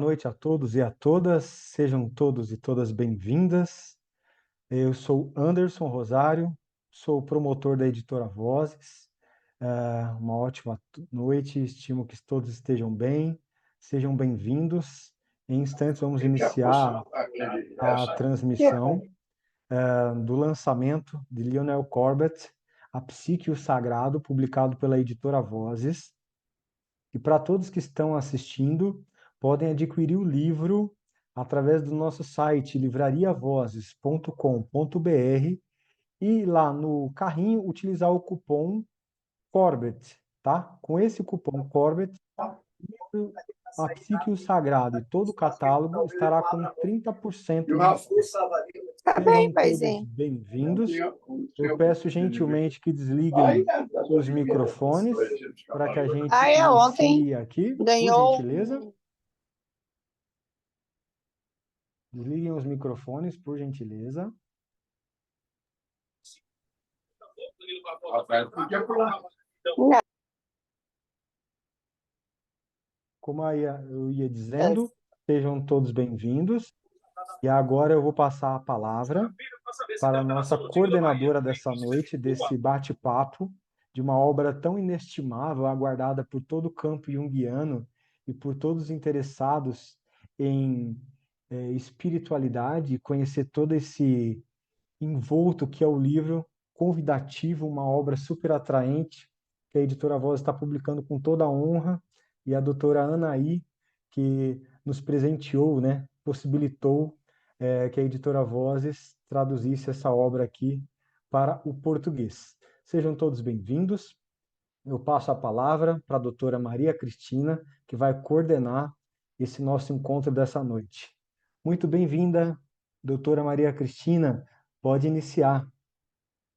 Boa noite a todos e a todas, sejam todos e todas bem-vindas. Eu sou Anderson Rosário, sou promotor da editora Vozes. Uma ótima noite, estimo que todos estejam bem, sejam bem-vindos. Em instantes vamos iniciar a transmissão do lançamento de Lionel Corbett, A Psique e o Sagrado, publicado pela editora Vozes. E para todos que estão assistindo, podem adquirir o livro através do nosso site livrariavozes.com.br e lá no carrinho utilizar o cupom Corbett, tá? Com esse cupom Corbett, a Psique e o Sagrado e todo o catálogo estará com 30% de desconto. Tá bem, Sejam todos paizinho. bem-vindos. Eu peço gentilmente que desliguem os microfones para que a gente Ontem inicie aqui, por ganhou. gentileza. Desliguem os microfones, por gentileza. Não. Como eu ia dizendo, sejam todos bem-vindos. E agora eu vou passar a palavra para a nossa coordenadora dessa noite, desse bate-papo, de uma obra tão inestimável, aguardada por todo o campo junguiano e por todos os interessados em espiritualidade, e conhecer todo esse envolto que é o livro convidativo, uma obra super atraente, que a editora Voz está publicando com toda a honra, e a doutora Anaí, que nos presenteou, né, possibilitou que a editora Vozes traduzisse essa obra aqui para o português. Sejam todos bem-vindos. Eu passo a palavra para a doutora Maria Cristina, que vai coordenar esse nosso encontro dessa noite. Muito bem-vinda, doutora Maria Cristina. Pode iniciar.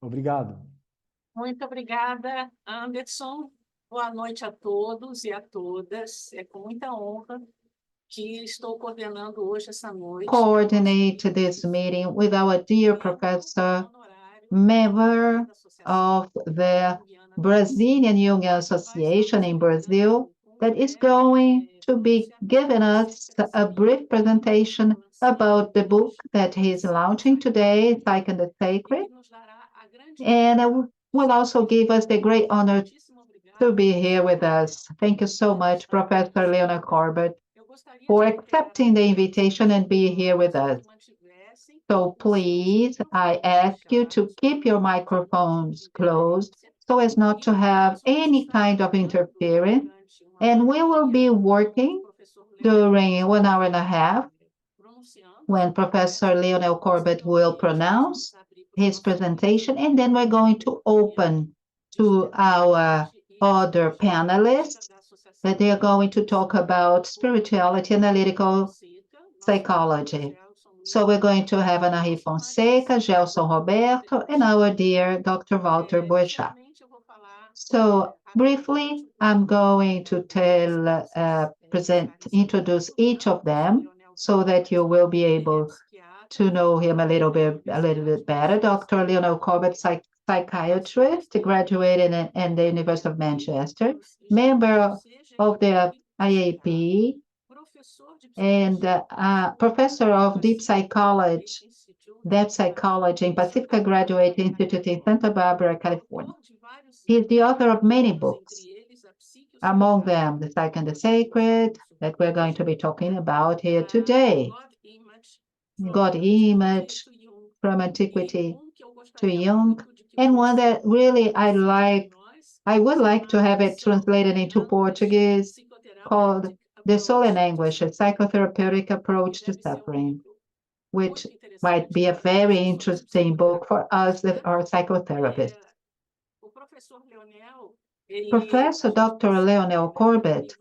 Obrigado. Muito obrigada, Anderson. Boa noite a todos e a todas. É com muita honra que estou coordenando hoje essa noite. Coordinate this meeting with our dear professor, member of the Brazilian Jungian Association in Brazil, that is going to be giving us a brief presentation about the book that he is launching today, Psique and the Sacred, and will also give us the great honor to be here with us. Thank you so much, Professor Lionel Corbett, for accepting the invitation and be here with us. So please, I ask you to keep your microphones closed so as not to have any kind of interference. And we will be working during 1 hour and a half when Professor Lionel Corbett will pronounce his presentation, and then we're going to open to our other panelists that they are going to talk about spirituality, analytical psychology. So we're going to have Anaí Fonseca, Gelson Roberto, and our dear Dr. Walter Boechat. So briefly, I'm going to introduce each of them so that you will be able to know him a little bit better. Dr. Lionel Corbett, psychiatrist, graduated in the University of Manchester, member of the IAP, and professor of deep psychology in Pacifica Graduate Institute in Santa Barbara, California. He's the author of many books, among them The Psique and the Sacred, that we're going to be talking about here today. God Image, From Antiquity to Jung, and one that really I would like to have it translated into Portuguese, called The Soul and Anguish, a psychotherapeutic approach to suffering, which might be a very interesting book for us that are psychotherapists. Professor Dr. Lionel Corbett,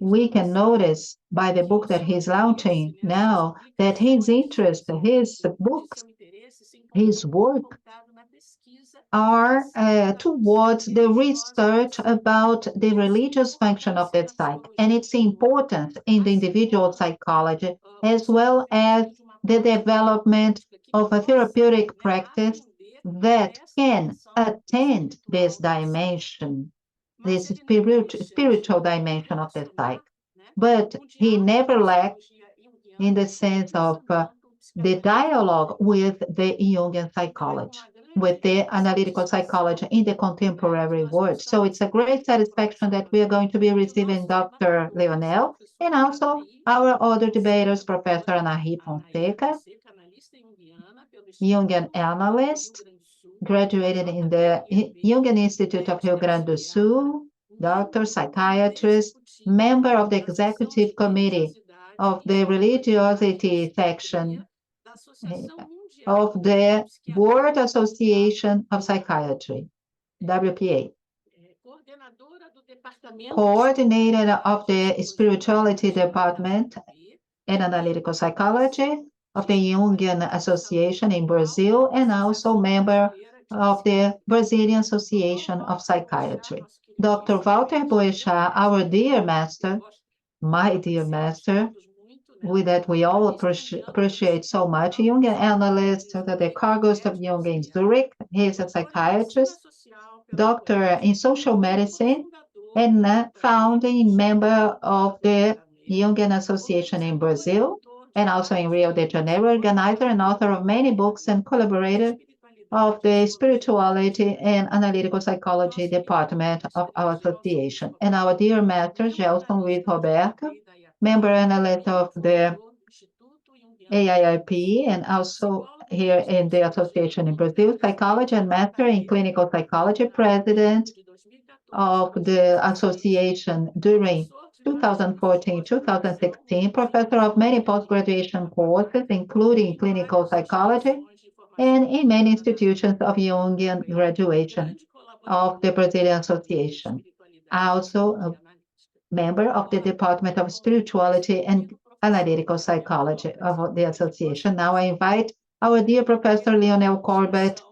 we can notice by the book that he's launching now that his interest, his books, his work are towards the research about the religious function of the psyche and its importance in the individual psychology, as well as the development of a therapeutic practice that can attend this dimension, this spiritual dimension of the psyche. but he never lacked in the sense of the dialogue with the Jungian psychology, with the analytical psychology in the contemporary world. So it's a great satisfaction that we are going to be receiving Dr. Lionel and also our other debaters, Professor Anahi Fonseca, Jungian analyst, graduated in the Jungian Institute of Rio Grande do Sul, doctor, psychiatrist, member of the executive committee of the religiosity section of the World Association of Psychiatry, WPA, coordinator of the spirituality department and analytical psychology of the Jungian Association in Brazil, and also member of the Brazilian Association of Psychiatry. Dr. Walter Boechat, our dear master, my dear master, with that we all appreciate so much, Jungian analyst, the Cargos of Jung in Zurich. He is a psychiatrist, doctor in social medicine, and founding member of the Jungian Association in Brazil, and also in Rio de Janeiro, organizer and author of many books and collaborator of the spirituality and analytical psychology department of our association. And our dear master, Gelson Luiz Roberto, member analyst of the AIIP, and also here in the association in Brazil, psychology and master in clinical psychology, president of the association during 2014-2016, professor of many post-graduation courses, including clinical psychology, and in many institutions of Jungian graduation of the Brazilian Association. Also a member of the Department of Spirituality and Analytical Psychology of the association. Now I invite our dear Professor Lionel Corbett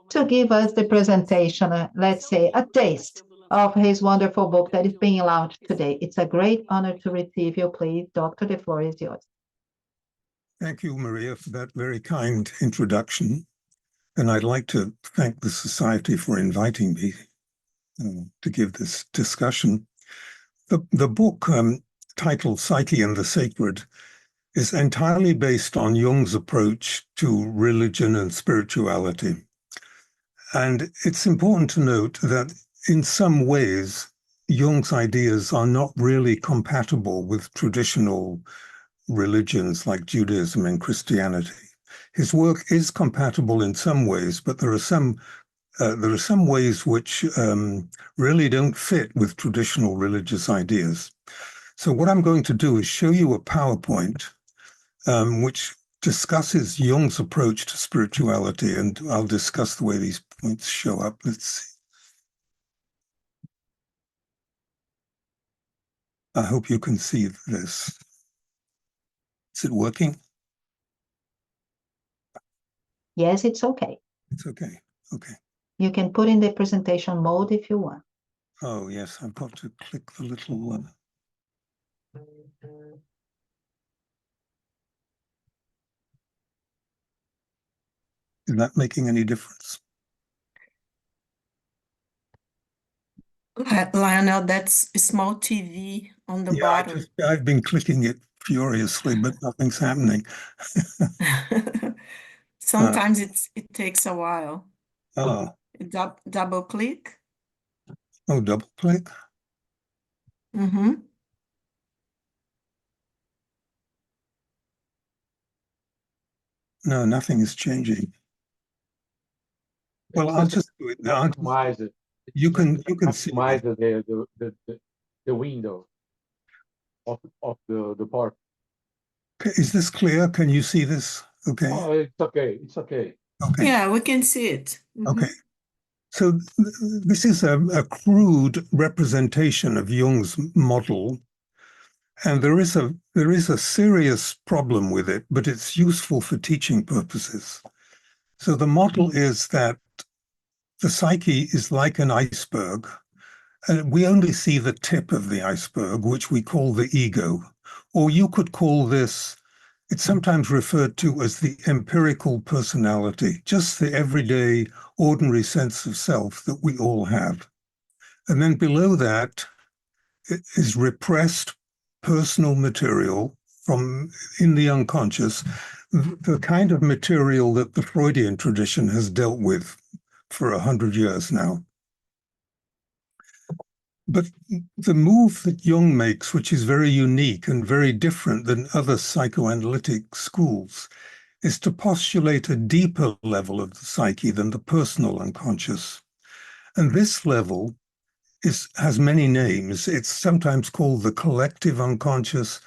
to give us the presentation, let's say a taste of his wonderful book that is being launched today. It's a great honor to receive you. Please, Doctor, the floor is yours. Thank you, Maria, for that very kind introduction. And I'd like to thank the Society for inviting me to give this discussion. The book, titled Psyche and the Sacred, is entirely based on Jung's approach to religion and spirituality. And it's important to note that in some ways, Jung's ideas are not really compatible with traditional religions like Judaism and Christianity. His work is compatible in some ways, but there are some ways which really don't fit with traditional religious ideas. So what I'm going to do is show you a PowerPoint which discusses Jung's approach to spirituality, and I'll discuss the way these points show up. Let's see. I hope you can see this. Is it working? Yes, it's okay. It's okay. Okay. You can put in the presentation mode if you want. Oh, yes, I've got to click the little one. Is that making any difference? Lionel, that's a small TV on the bottom. I've been clicking it furiously, but nothing's happening. Sometimes it takes a while. Oh, Double click. double click. Mm-hmm. No, nothing is changing. Well, I'll just do it now. Maximize it. You can see Maximize the window of the part. Okay, is this clear? Can you see this? Okay. Oh, it's okay. It's okay. Okay. Yeah, we can see it. Mm-hmm. Okay. So this is a crude representation of Jung's model, and there is a serious problem with it, but it's useful for teaching purposes. So the model is that the psyche is like an iceberg, and we only see the tip of the iceberg, which we call the ego, or you could call this, it's sometimes referred to as the empirical personality, just the everyday, ordinary sense of self that we all have. And then below that is repressed personal material from in the unconscious, the kind of material that the Freudian tradition has dealt with for 100 years now. But the move that Jung makes, which is very unique and very different than other psychoanalytic schools, is to postulate a deeper level of the psyche than the personal unconscious. And this level has many names. It's sometimes called the collective unconscious,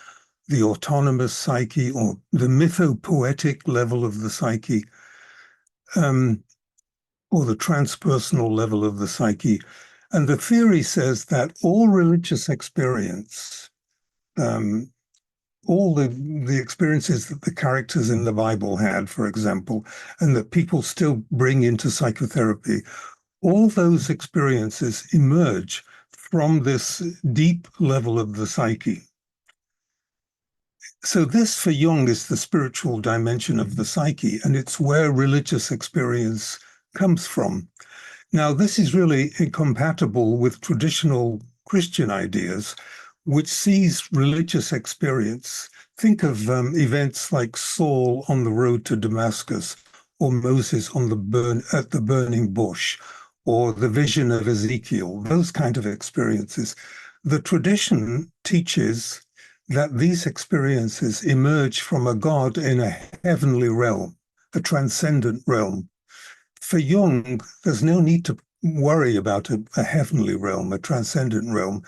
the autonomous psyche, or the mythopoetic level of the psyche, or the transpersonal level of the psyche. And the theory says that all religious experience, all the experiences that the characters in the Bible had, for example, and that people still bring into psychotherapy, all those experiences emerge from this deep level of the psyche. So this, for Jung, is the spiritual dimension of the psyche, and it's where religious experience comes from. Now, this is really incompatible with traditional Christian ideas, which sees religious experience. Think of events like Saul on the road to Damascus, or Moses on at the burning bush, or the vision of Ezekiel, those kind of experiences. The tradition teaches that these experiences emerge from a God in a heavenly realm, a transcendent realm. For Jung, there's no need to worry about a heavenly realm, a transcendent realm.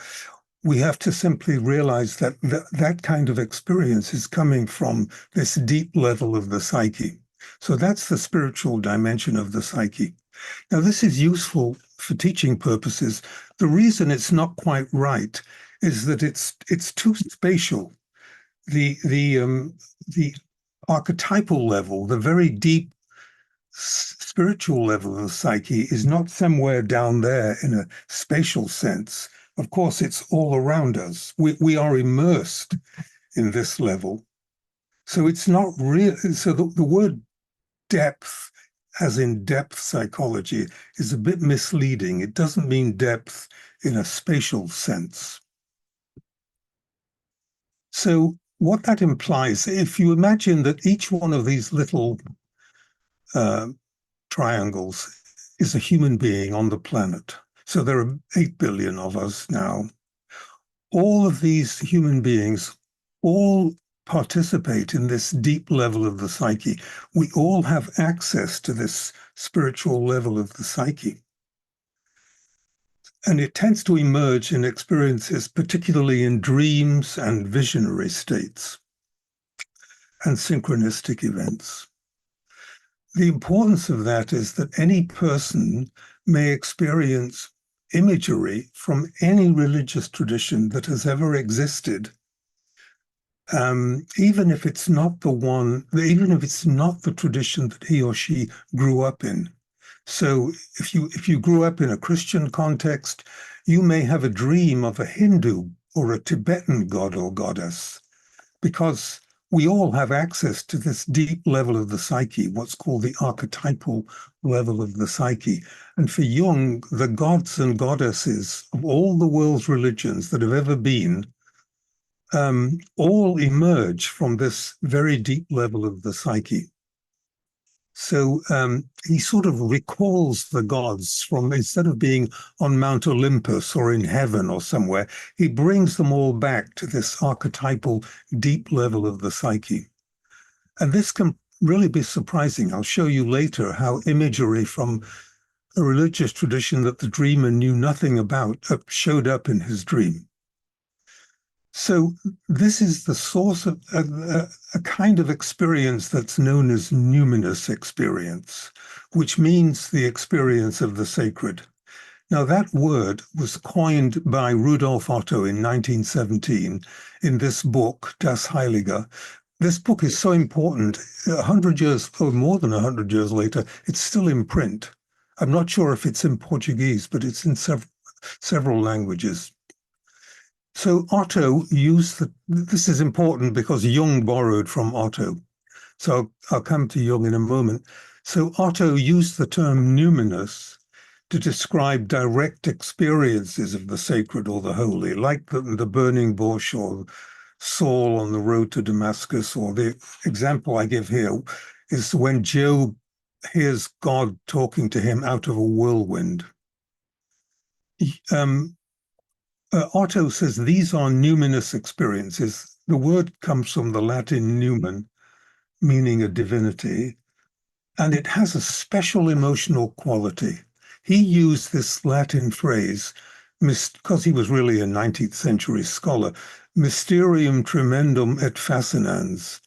We have to simply realize that that kind of experience is coming from this deep level of the psyche. So that's the spiritual dimension of the psyche. Now, this is useful for teaching purposes. The reason it's not quite right is that it's too spatial. The archetypal level, the very deep spiritual level of the psyche, is not somewhere down there in a spatial sense. Of course, it's all around us. We are immersed in this level. So it's not real. So the word depth, as in depth psychology, is a bit misleading. It doesn't mean depth in a spatial sense. So what that implies, if you imagine that each one of these little triangles is a human being on the planet. So there are 8 billion of us now. All of these human beings all participate in this deep level of the psyche. We all have access to this spiritual level of the psyche. And it tends to emerge in experiences, particularly in dreams and visionary states and synchronistic events. The importance of that is that any person may experience imagery from any religious tradition that has ever existed, even if it's not the tradition that he or she grew up in. So if you grew up in a Christian context, you may have a dream of a Hindu or a Tibetan god or goddess, because we all have access to this deep level of the psyche, what's called the archetypal level of the psyche. And for Jung, the gods and goddesses of all the world's religions that have ever been all emerge from this very deep level of the psyche. So he sort of recalls the gods from, instead of being on Mount Olympus or in heaven or somewhere, he brings them all back to this archetypal deep level of the psyche. And this can really be surprising. I'll show you later how imagery from a religious tradition that the dreamer knew nothing about showed up in his dream. So this is the source of a kind of experience that's known as numinous experience, which means the experience of the sacred. Now, that word was coined by Rudolf Otto in 1917 in this book, Das Heilige. This book is so important. 100 years, or more than 100 years later, it's still in print. I'm not sure if it's in Portuguese, but it's in several languages. So Otto used this is important because Jung borrowed from Otto. So I'll come to Jung in a moment. So Otto used the term numinous to describe direct experiences of the sacred or the holy, like the burning bush or Saul on the road to Damascus, or the example I give here is when Job hears God talking to him out of a whirlwind. Otto says these are numinous experiences. The word comes from the Latin numen, meaning a divinity, and it has a special emotional quality. He used this Latin phrase, because he was really a 19th century scholar, mysterium tremendum et fascinans,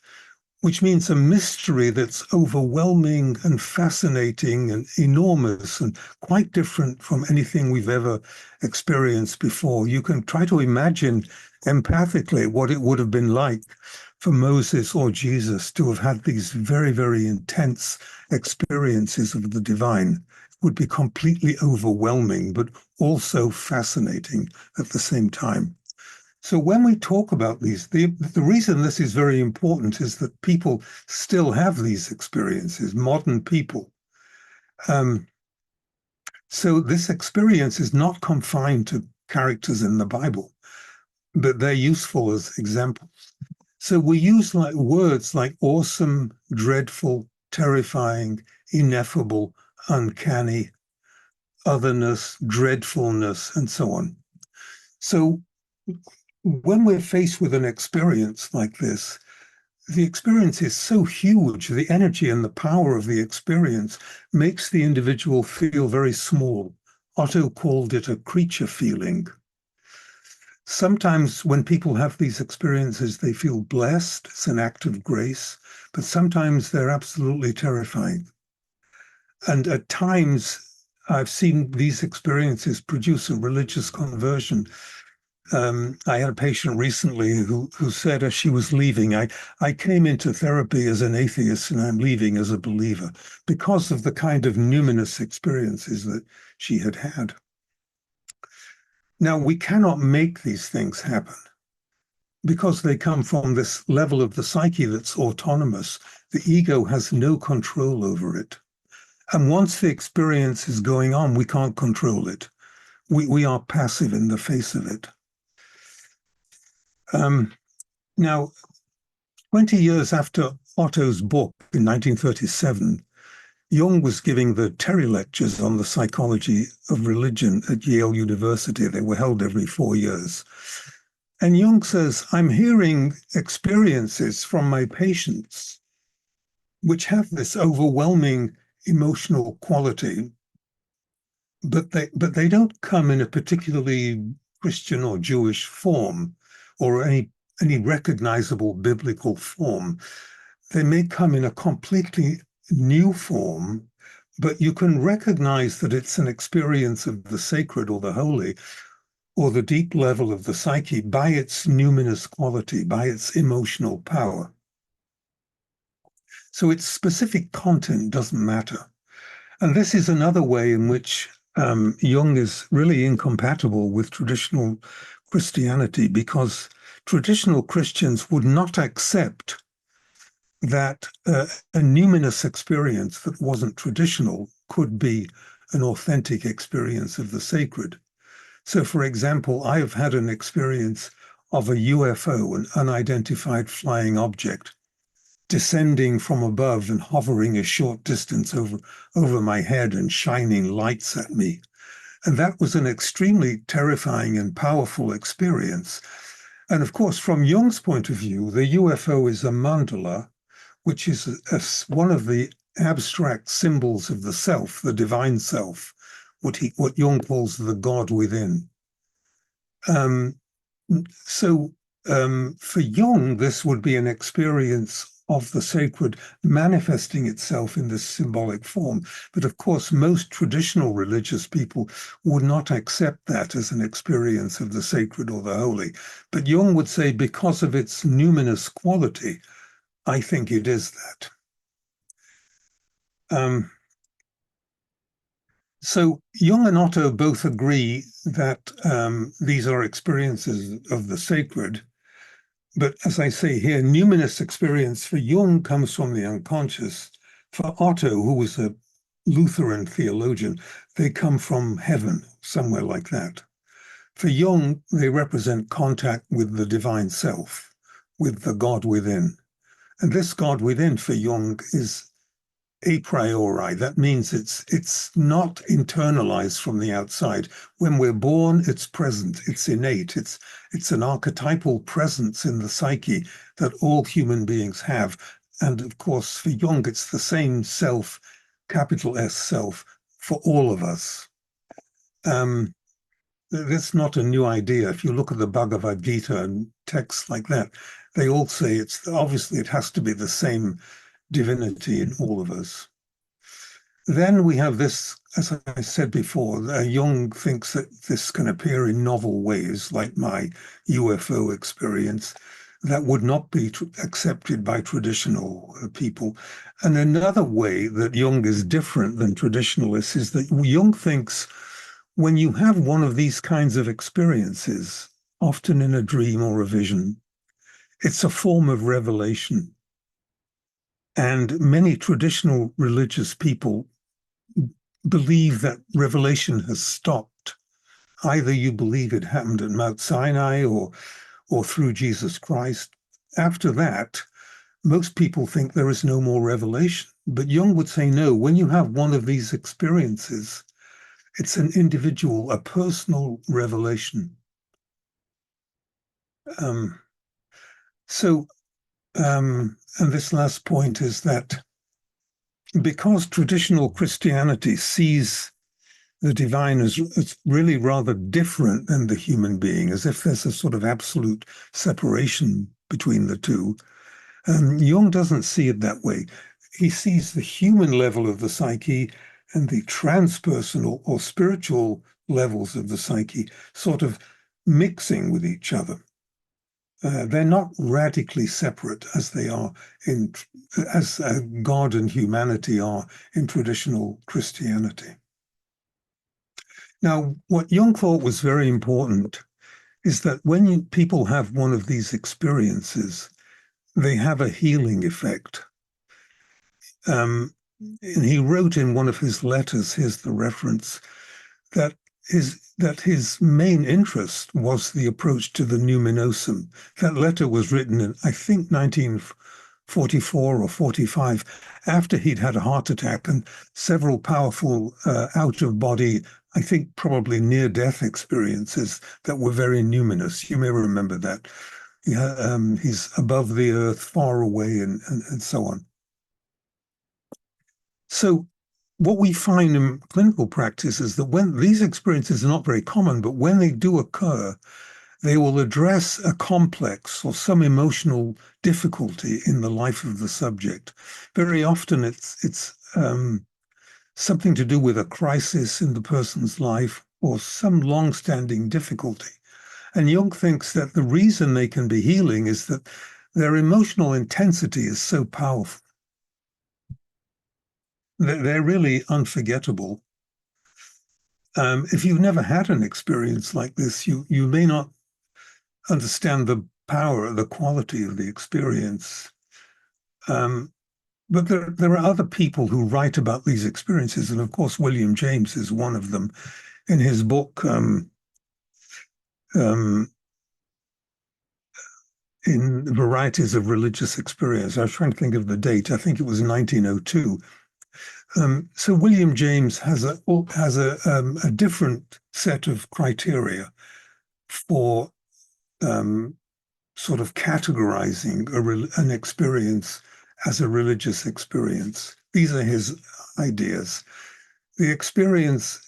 which means a mystery that's overwhelming and fascinating and enormous and quite different from anything we've ever experienced before. You can try to imagine empathically what it would have been like for Moses or Jesus to have had these very, very intense experiences of the divine. It would be completely overwhelming, but also fascinating at the same time. So when we talk about these, the reason this is very important is that people still have these experiences, modern people. So this experience is not confined to characters in the Bible, but they're useful as examples. So we use words like awesome, dreadful, terrifying, ineffable, uncanny, otherness, dreadfulness, and so on. So when we're faced with an experience like this, the experience is so huge, the energy and the power of the experience makes the individual feel very small. Otto called it a creature feeling. Sometimes when people have these experiences, they feel blessed, it's an act of grace, but sometimes they're absolutely terrifying. And at times, I've seen these experiences produce a religious conversion. I had a patient recently who said as she was leaving, I came into therapy as an atheist and I'm leaving as a believer because of the kind of numinous experiences that she had had. Now, we cannot make these things happen because they come from this level of the psyche that's autonomous. The ego has no control over it. And once the experience is going on, we can't control it. We are passive in the face of it. Now, 20 years after Otto's book in 1937, Jung was giving the Terry lectures on the psychology of religion at Yale University. They were held every 4 years. And Jung says, I'm hearing experiences from my patients which have this overwhelming emotional quality, but they don't come in a particularly Christian or Jewish form or any recognizable biblical form. They may come in a completely new form, but you can recognize that it's an experience of the sacred or the holy or the deep level of the psyche by its numinous quality, by its emotional power. So its specific content doesn't matter. And this is another way in which Jung is really incompatible with traditional Christianity, because traditional Christians would not accept that a numinous experience that wasn't traditional could be an authentic experience of the sacred. So, for example, I have had an experience of a UFO, an unidentified flying object, descending from above and hovering a short distance over my head and shining lights at me. And that was an extremely terrifying and powerful experience. And of course, from Jung's point of view, the UFO is a mandala, which is one of the abstract symbols of the self, the divine self, what Jung calls the God within. So for Jung, this would be an experience of the sacred manifesting itself in this symbolic form. But of course, most traditional religious people would not accept that as an experience of the sacred or the holy. But Jung would say, because of its numinous quality, I think it is that. So Jung and Otto both agree that these are experiences of the sacred. But as I say here, numinous experience for Jung comes from the unconscious. For Otto, who was a Lutheran theologian, they come from heaven, somewhere like that. For Jung, they represent contact with the divine self. with the God within. And this God within for Jung is a priori. That means it's not internalized from the outside. When we're born, it's present, it's innate, it's an archetypal presence in the psyche that all human beings have. And of course, for Jung, it's the same self, capital S self, for all of us. That's not a new idea. If you look at the Bhagavad Gita and texts like that, they all say obviously it has to be the same divinity in all of us. Then we have this, as I said before, Jung thinks that this can appear in novel ways, like my UFO experience, that would not be accepted by traditional people. And another way that Jung is different than traditionalists is that Jung thinks when you have one of these kinds of experiences, often in a dream or a vision, it's a form of revelation. And many traditional religious people believe that revelation has stopped. Either you believe it happened at Mount Sinai or through Jesus Christ. After that, most people think there is no more revelation. But Jung would say, no, when you have one of these experiences, it's an individual, a personal revelation. And this last point is that because traditional Christianity sees the divine as really rather different than the human being, as if there's a sort of absolute separation between the two, Jung doesn't see it that way. He sees the human level of the psyche and the transpersonal or spiritual levels of the psyche sort of mixing with each other. They're not radically separate as they are as God and humanity are in traditional Christianity. Now, what Jung thought was very important is that when people have one of these experiences, they have a healing effect. And he wrote in one of his letters, here's the reference, that his main interest was the approach to the numinosum. That letter was written in, I think, 1944 or 45, after he'd had a heart attack and several powerful out-of-body, I think probably near-death experiences that were very numinous. You may remember that. He's above the earth, far away, and so on. So what we find in clinical practice is that when these experiences are not very common, but when they do occur, they will address a complex or some emotional difficulty in the life of the subject. Very often it's something to do with a crisis in the person's life or some long-standing difficulty. And Jung thinks that the reason they can be healing is that their emotional intensity is so powerful. They're really unforgettable. If you've never had an experience like this, you may not understand the power, the quality of the experience. But there are other people who write about these experiences, and of course William James is one of them. In his book, in Varieties of Religious Experience, I was trying to think of the date, I think it was 1902. So William James has a different set of criteria for sort of categorizing an experience as a religious experience. These are his ideas. The experience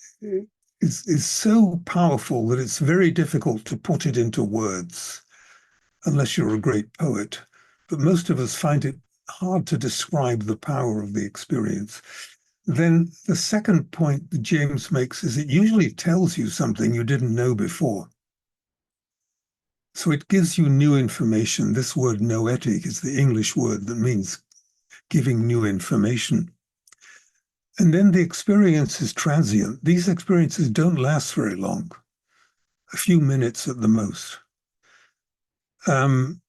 is so powerful that it's very difficult to put it into words, unless you're a great poet. But most of us find it hard to describe the power of the experience. Then the second point that James makes is it usually tells you something you didn't know before. So it gives you new information. This word noetic is the English word that means giving new information. And then the experience is transient. These experiences don't last very long, a few minutes at the most. And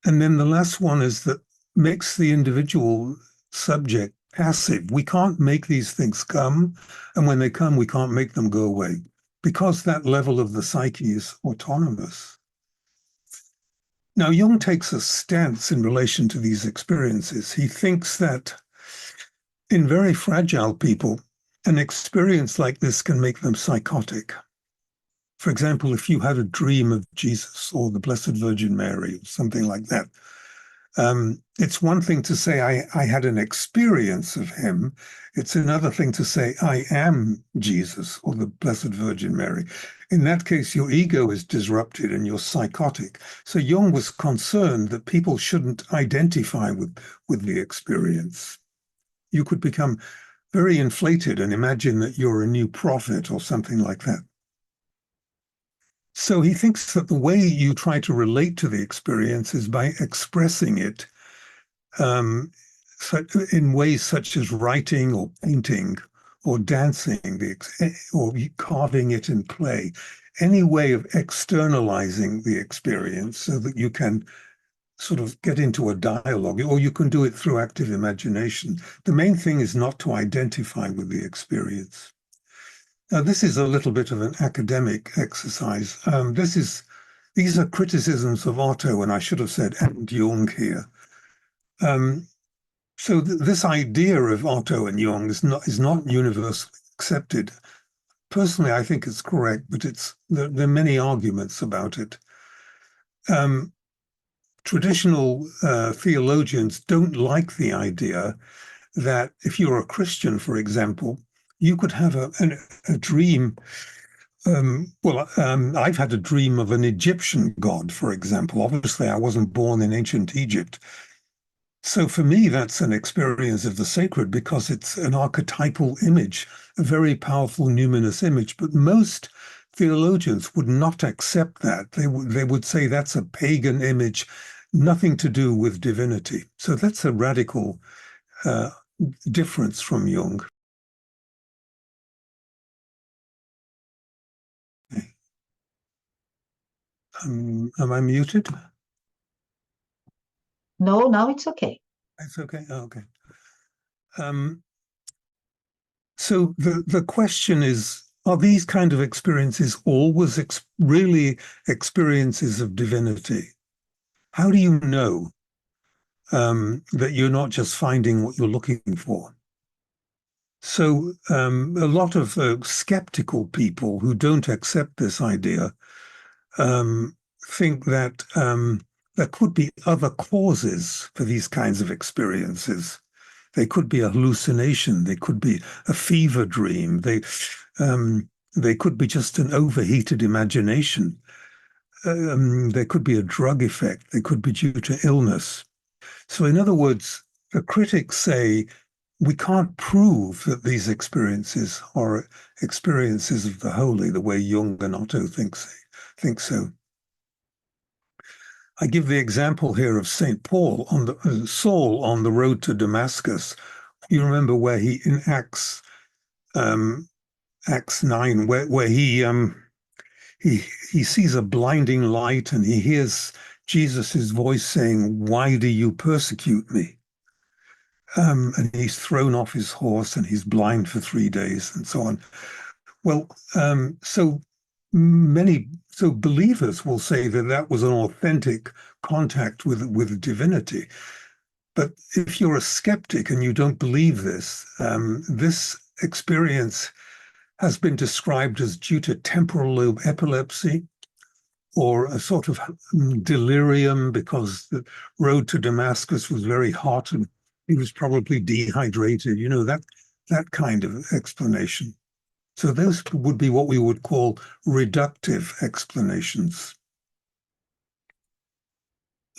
then the last one is that makes the individual subject passive. We can't make these things come, and when they come, we can't make them go away, because that level of the psyche is autonomous. Now, Jung takes a stance in relation to these experiences. He thinks that in very fragile people, an experience like this can make them psychotic. For example, if you had a dream of Jesus or the Blessed Virgin Mary or something like that, it's one thing to say, I had an experience of him. It's another thing to say, I am Jesus or the Blessed Virgin Mary. In that case, your ego is disrupted and you're psychotic. So Jung was concerned that people shouldn't identify with the experience. You could become very inflated and imagine that you're a new prophet or something like that. So he thinks that the way you try to relate to the experience is by expressing it in ways such as writing or painting or dancing or carving it in clay, any way of externalizing the experience so that you can sort of get into a dialogue, or you can do it through active imagination. The main thing is not to identify with the experience. Now, this is a little bit of an academic exercise. These are criticisms of Otto, and I should have said and Jung here. So this idea of Otto and Jung is not universally accepted. Personally, I think it's correct, but there are many arguments about it. Traditional theologians don't like the idea that if you're a Christian, for example, you could have a dream. I've had a dream of an Egyptian god, for example. Obviously, I wasn't born in ancient Egypt. So for me, that's an experience of the sacred because it's an archetypal image, a very powerful numinous image. But most theologians would not accept that. They would say that's a pagan image, nothing to do with divinity. So that's a radical difference from Jung. Okay. Am I muted? No, now it's okay. It's okay. Oh, okay. So the question is, are these kind of experiences always really experiences of divinity? How do you know that you're not just finding what you're looking for? So a lot of skeptical people who don't accept this idea think that there could be other causes for these kinds of experiences. They could be a hallucination. They could be a fever dream. They could be just an overheated imagination. There could be a drug effect. They could be due to illness. So in other words, the critics say, we can't prove that these experiences are experiences of the holy, the way Jung and Otto think so. I give the example here of St. Paul Saul on the road to Damascus. You remember where he in Acts 9, where he sees a blinding light and he hears Jesus's voice saying, "Why do you persecute me?" And he's thrown off his horse and he's blind for 3 days and so on. Well, so believers will say that that was an authentic contact with divinity. But if you're a skeptic and you don't believe this, this experience has been described as due to temporal lobe epilepsy or a sort of delirium because the road to Damascus was very hot and he was probably dehydrated, that kind of explanation. So those would be what we would call reductive explanations.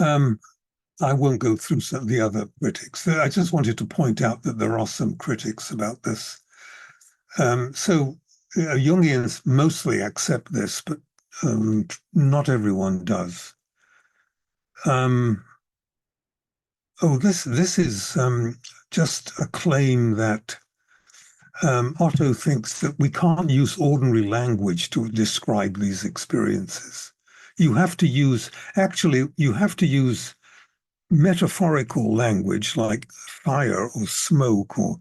I won't go through some of the other critics. I just wanted to point out that there are some critics about this. So Jungians mostly accept this, but not everyone does. This is just a claim that Otto thinks that we can't use ordinary language to describe these experiences. You have to use metaphorical language like fire or smoke or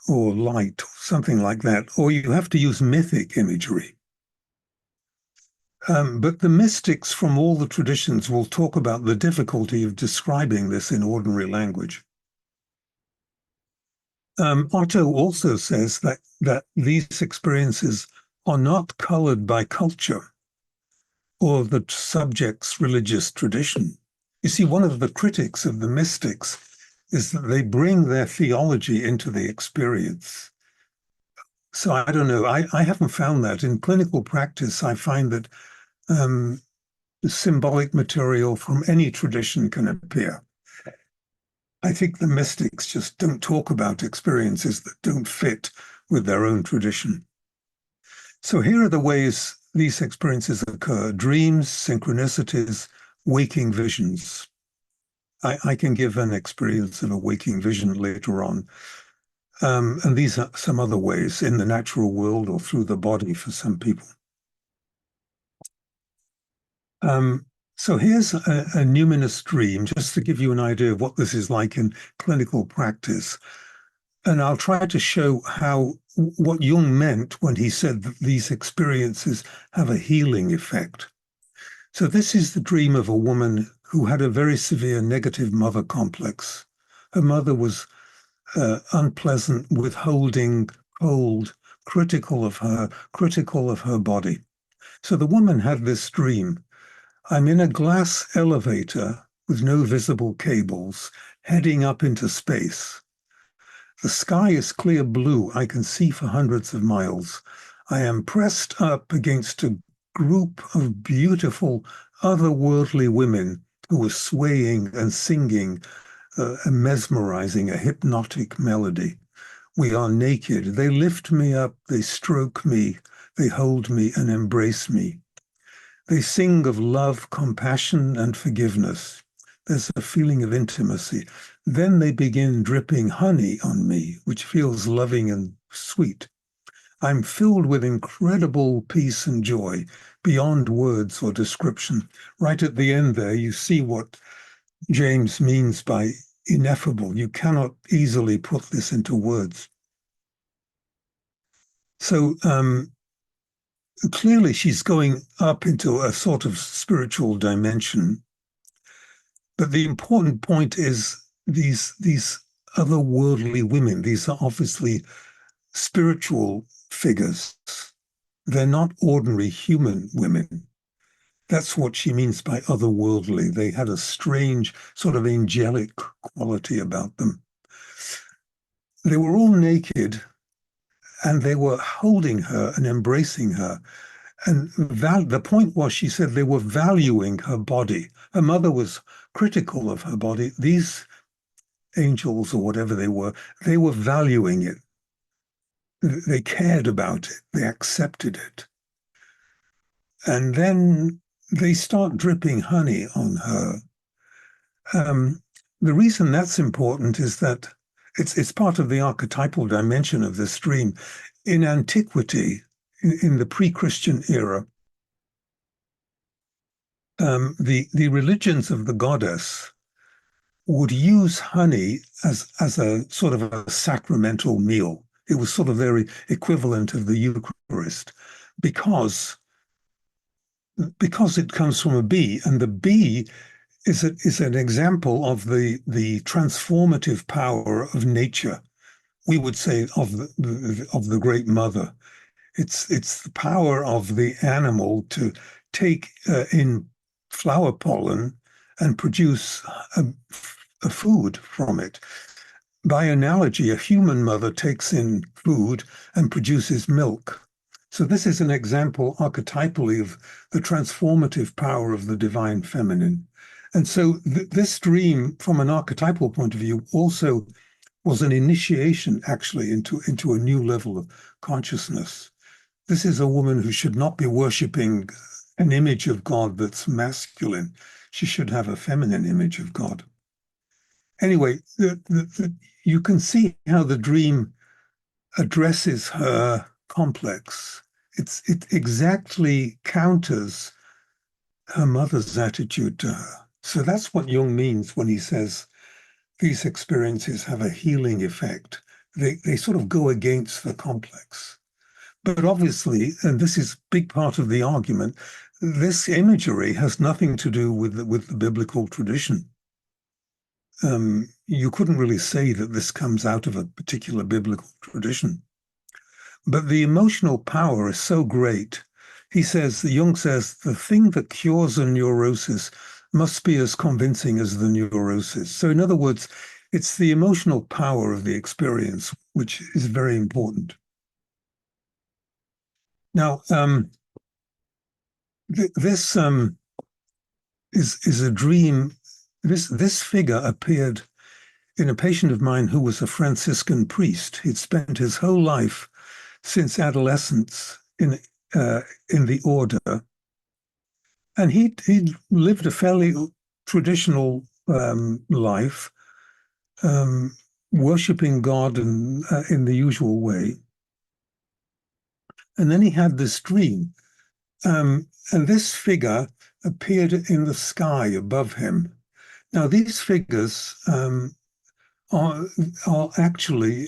light or something like that, or you have to use mythic imagery. But the mystics from all the traditions will talk about the difficulty of describing this in ordinary language. Otto also says that these experiences are not colored by culture or the subject's religious tradition. You see, one of the critics of the mystics is that they bring their theology into the experience. So I don't know, I haven't found that. In clinical practice, I find that symbolic material from any tradition can appear. I think the mystics just don't talk about experiences that don't fit with their own tradition. So here are the ways these experiences occur: dreams, synchronicities, waking visions. I can give an experience of a waking vision later on. And these are some other ways in the natural world or through the body for some people. So here's a numinous dream, just to give you an idea of what this is like in clinical practice. And I'll try to show what Jung meant when he said that these experiences have a healing effect. So this is the dream of a woman who had a very severe negative mother complex. Her mother was unpleasant, withholding, cold, critical of her body. So the woman had this dream. I'm in a glass elevator with no visible cables, heading up into space. The sky is clear blue. I can see for hundreds of miles. I am pressed up against a group of beautiful, otherworldly women who are swaying and singing a mesmerizing, a hypnotic melody. We are naked. They lift me up. They stroke me. They hold me and embrace me. They sing of love, compassion, and forgiveness. There's a feeling of intimacy. Then they begin dripping honey on me, which feels loving and sweet. I'm filled with incredible peace and joy beyond words or description. Right at the end there, you see what James means by ineffable. You cannot easily put this into words. So clearly she's going up into a sort of spiritual dimension. But the important point is these otherworldly women, these are obviously spiritual figures. They're not ordinary human women. That's what she means by otherworldly. They had a strange sort of angelic quality about them. They were all naked and they were holding her and embracing her. And the point was, she said, they were valuing her body. Her mother was critical of her body. These angels, or whatever they were valuing it. They cared about it. They accepted it. And then they start dripping honey on her. The reason that's important is that it's part of the archetypal dimension of this dream. In antiquity, in the pre-Christian era, the religions of the goddess would use honey as a sort of a sacramental meal. It was sort of their equivalent of the Eucharist, because it comes from a bee, and the bee is an example of the transformative power of nature. We would say of the Great Mother. It's the power of the animal to take in flower pollen and produce a food from it. By analogy, a human mother takes in food and produces milk. So this is an example archetypally of the transformative power of the divine feminine. And so this dream, from an archetypal point of view, also was an initiation, actually, into a new level of consciousness. This is a woman who should not be worshipping an image of God that's masculine. She should have a feminine image of God. Anyway, you can see how the dream addresses her complex. It exactly counters her mother's attitude to her. So that's what Jung means when he says these experiences have a healing effect. They sort of go against the complex. But obviously, and this is a big part of the argument, this imagery has nothing to do with the biblical tradition. You couldn't really say that this comes out of a particular biblical tradition. But the emotional power is so great. Jung says, the thing that cures a neurosis must be as convincing as the neurosis. So in other words, it's the emotional power of the experience, which is very important. Now, this is a dream. This figure appeared in a patient of mine who was a Franciscan priest. He'd spent his whole life since adolescence in the order, and he lived a fairly traditional life, worshipping God in the usual way. And then he had this dream, and this figure appeared in the sky above him. Now, these figures are actually,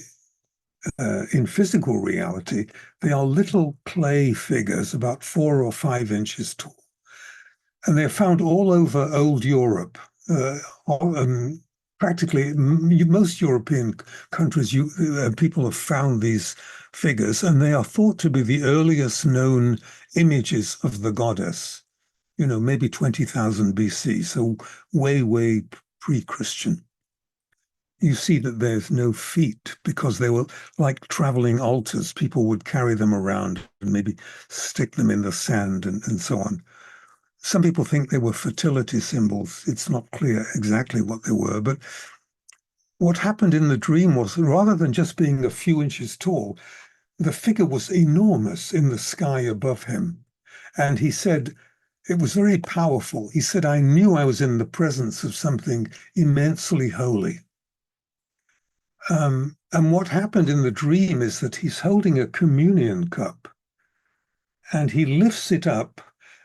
in physical reality, they are little clay figures about 4 or 5 inches tall. And they're found all over old Europe. Practically most European countries, people have found these figures, and they are thought to be the earliest known images of the goddess, maybe 20,000 BC, so way, way pre-Christian. You see that there's no feet because they were like traveling altars. People would carry them around and maybe stick them in the sand and so on. Some people think they were fertility symbols. It's not clear exactly what they were, but what happened in the dream was, rather than just being a few inches tall, the figure was enormous in the sky above him. And he said, it was very powerful. He said, I knew I was in the presence of something immensely holy. And what happened in the dream is that he's holding a communion cup, and he lifts it up,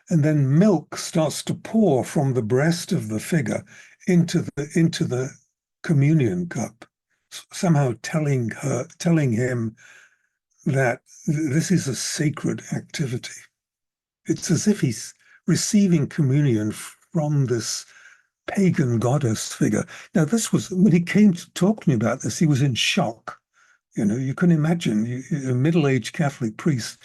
and then milk starts to pour from the breast of the figure into the communion cup, somehow telling him that this is a sacred activity. It's as if he's receiving communion from this pagan goddess figure. Now, this was, when he came to talk to me about this, he was in shock. You can imagine a middle-aged Catholic priest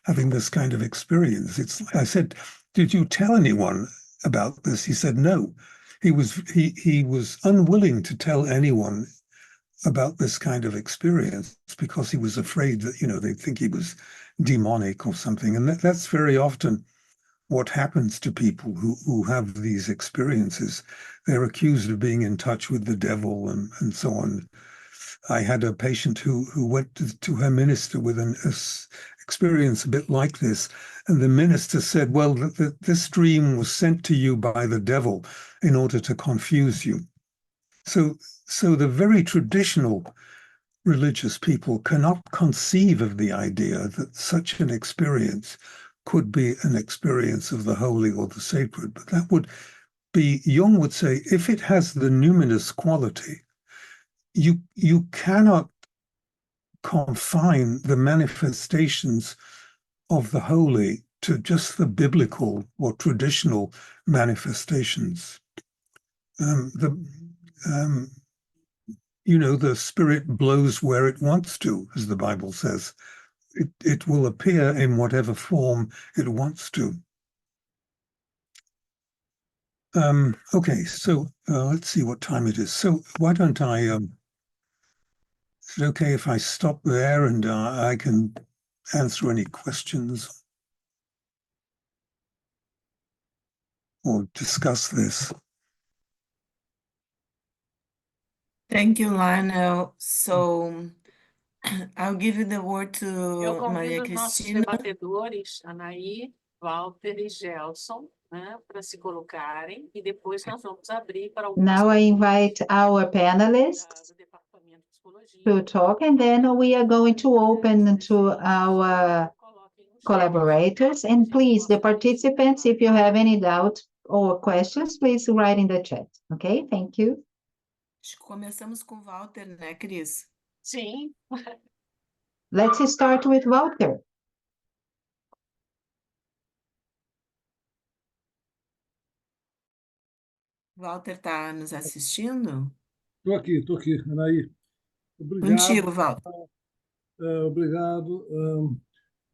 having this kind of experience. I said, did you tell anyone about this? He said, no. He was unwilling to tell anyone about this kind of experience because he was afraid that, they'd think he was demonic or something. And that's very often what happens to people who have these experiences. They're accused of being in touch with the devil and so on. I had a patient who went to her minister with an experience a bit like this, and the minister said, well, this dream was sent to you by the devil in order to confuse you. So the very traditional religious people cannot conceive of the idea that such an experience could be an experience of the holy or the sacred. But that would be, Jung would say, if it has the numinous quality, you cannot confine the manifestations of the holy to just the biblical or traditional manifestations. The Spirit blows where it wants to, as the Bible says. It will appear in whatever form it wants to. Okay, so let's see what time it is. So why don't I... Is it okay if I stop there and I can answer any questions or discuss this? Thank you, Lionel. So I'll give you the word to Eu Maria convido os nossos Cristina. debatedores, Anaí, Walter e Gelson, né, para se colocarem, e depois nós vamos abrir para algumas Now I perguntas invite our panelists do Departamento de Psicologia. to talk, and then we are going to open to our Coloquem no chat. collaborators. And please, the participants, if you have any doubt or questions, please write in the chat. Okay, thank you. Acho que começamos com o Walter, né, Cris? Sim, Let's start with Walter. Walter está nos assistindo? Estou aqui, Anaí. Obrigado. Contigo, Walter. Obrigado.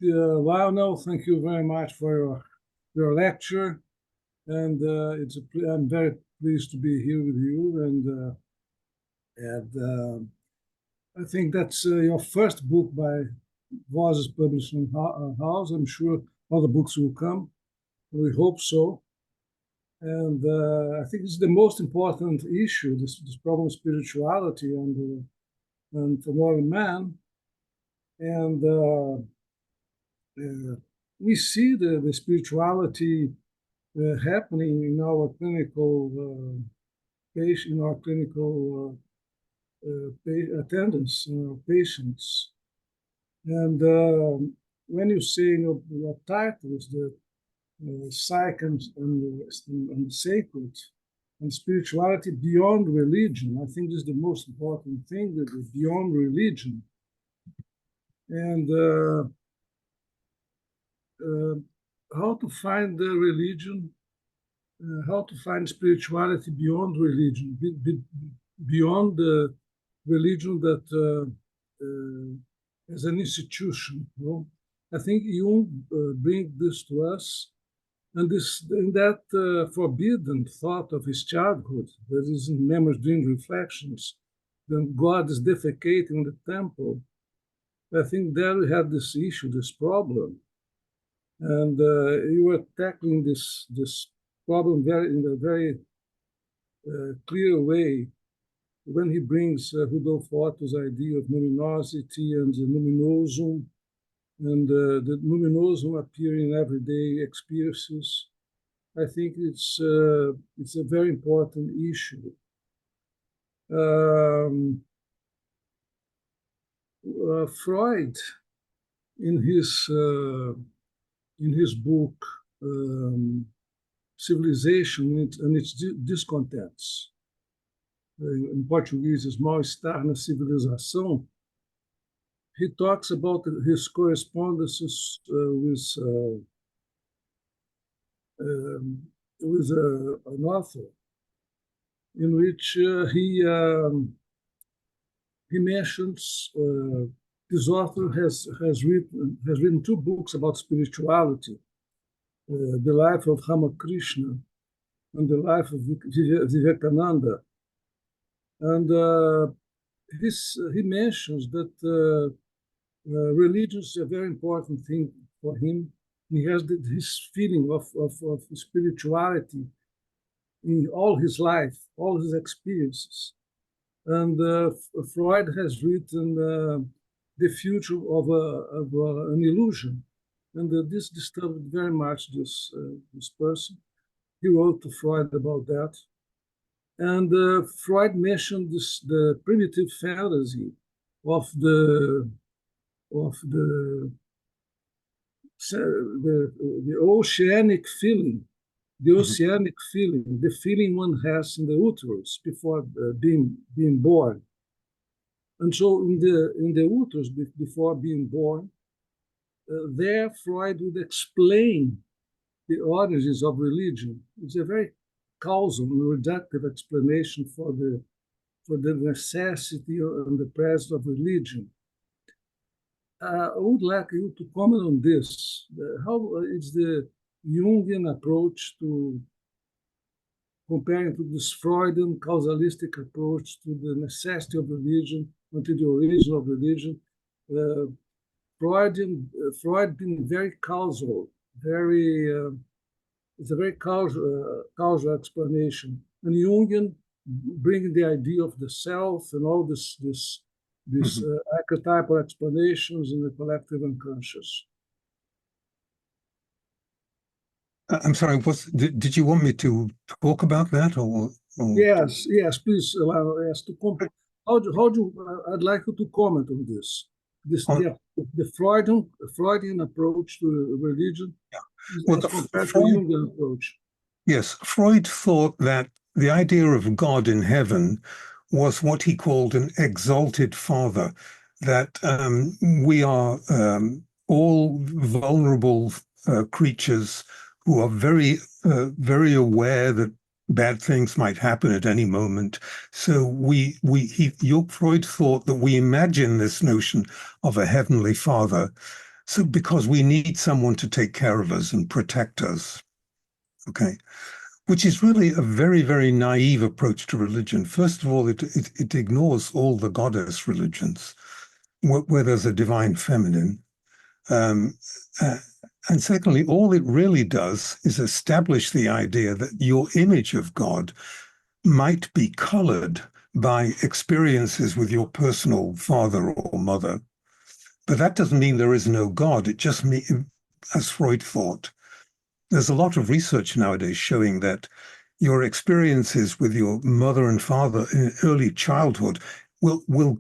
Lionel, thank you very much for your lecture. And I'm very pleased to be here with you. And I think that's your first book by Vozes Publishing House. I'm sure other books will come. We hope so. And I think it's the most important issue, this problem of spirituality and for modern man. And we see the spirituality happening in our clinical patient, in our clinical attendance, patients. And when you say in your titles, the psique and the sacred and spirituality beyond religion, I think this is the most important thing, that is beyond religion. And how to find the religion, how to find spirituality beyond religion, beyond the religion that as an institution. You know? I think Jung brings this to us, and in that forbidden thought of his childhood, that is in Memories, Dreams, Reflections, when God is defecating in the temple. I think there we have this issue, this problem, and you were tackling this problem in a very clear way when he brings Rudolfo Otto's idea of luminosity and the numinosum, and the numinosum appearing in everyday experiences. I think it's a very important issue. Freud, in his book Civilization and its Discontents, in Portuguese is Mal-Estar na Civilização, he talks about his correspondences with an author, in which he mentions this author has written two books about spirituality, the life of Ramakrishna and the life of Vivekananda. And he mentions that religion is a very important thing for him. He has this feeling of spirituality in all his life, all his experiences. And Freud has written The Future of an Illusion. And this disturbed very much this person. He wrote to Freud about that. And Freud mentioned the primitive fantasy of the oceanic feeling, the feeling one has in the uterus before being born. And so in the uterus before being born, there Freud would explain the origins of religion. It's a very causal and reductive explanation for the necessity and the presence of religion. I would like you to comment on this. How is the Jungian approach to comparing to this Freudian causalistic approach to the necessity of religion and to the origin of religion? Freud being very causal, it's a very causal explanation, and Jungian bringing the idea of the self and all this archetypal explanations in the collective unconscious. I'm sorry, did you want me to talk about that? Or... Yes, please allow us to comment. I'd like you to comment on this. The Freudian approach to religion, as compared to the Jungian approach. Yes, Freud thought that the idea of God in heaven was what he called an exalted father, that we are all vulnerable creatures who are very aware that bad things might happen at any moment. So Freud thought that we imagine this notion of a heavenly father, so because we need someone to take care of us and protect us. Okay. Which is really a very, very naive approach to religion. First of all, it ignores all the goddess religions, where there's a divine feminine. And secondly, all it really does is establish the idea that your image of God might be colored by experiences with your personal father or mother. But that doesn't mean there is no God. It just means, as Freud thought, there's a lot of research nowadays showing that your experiences with your mother and father in early childhood will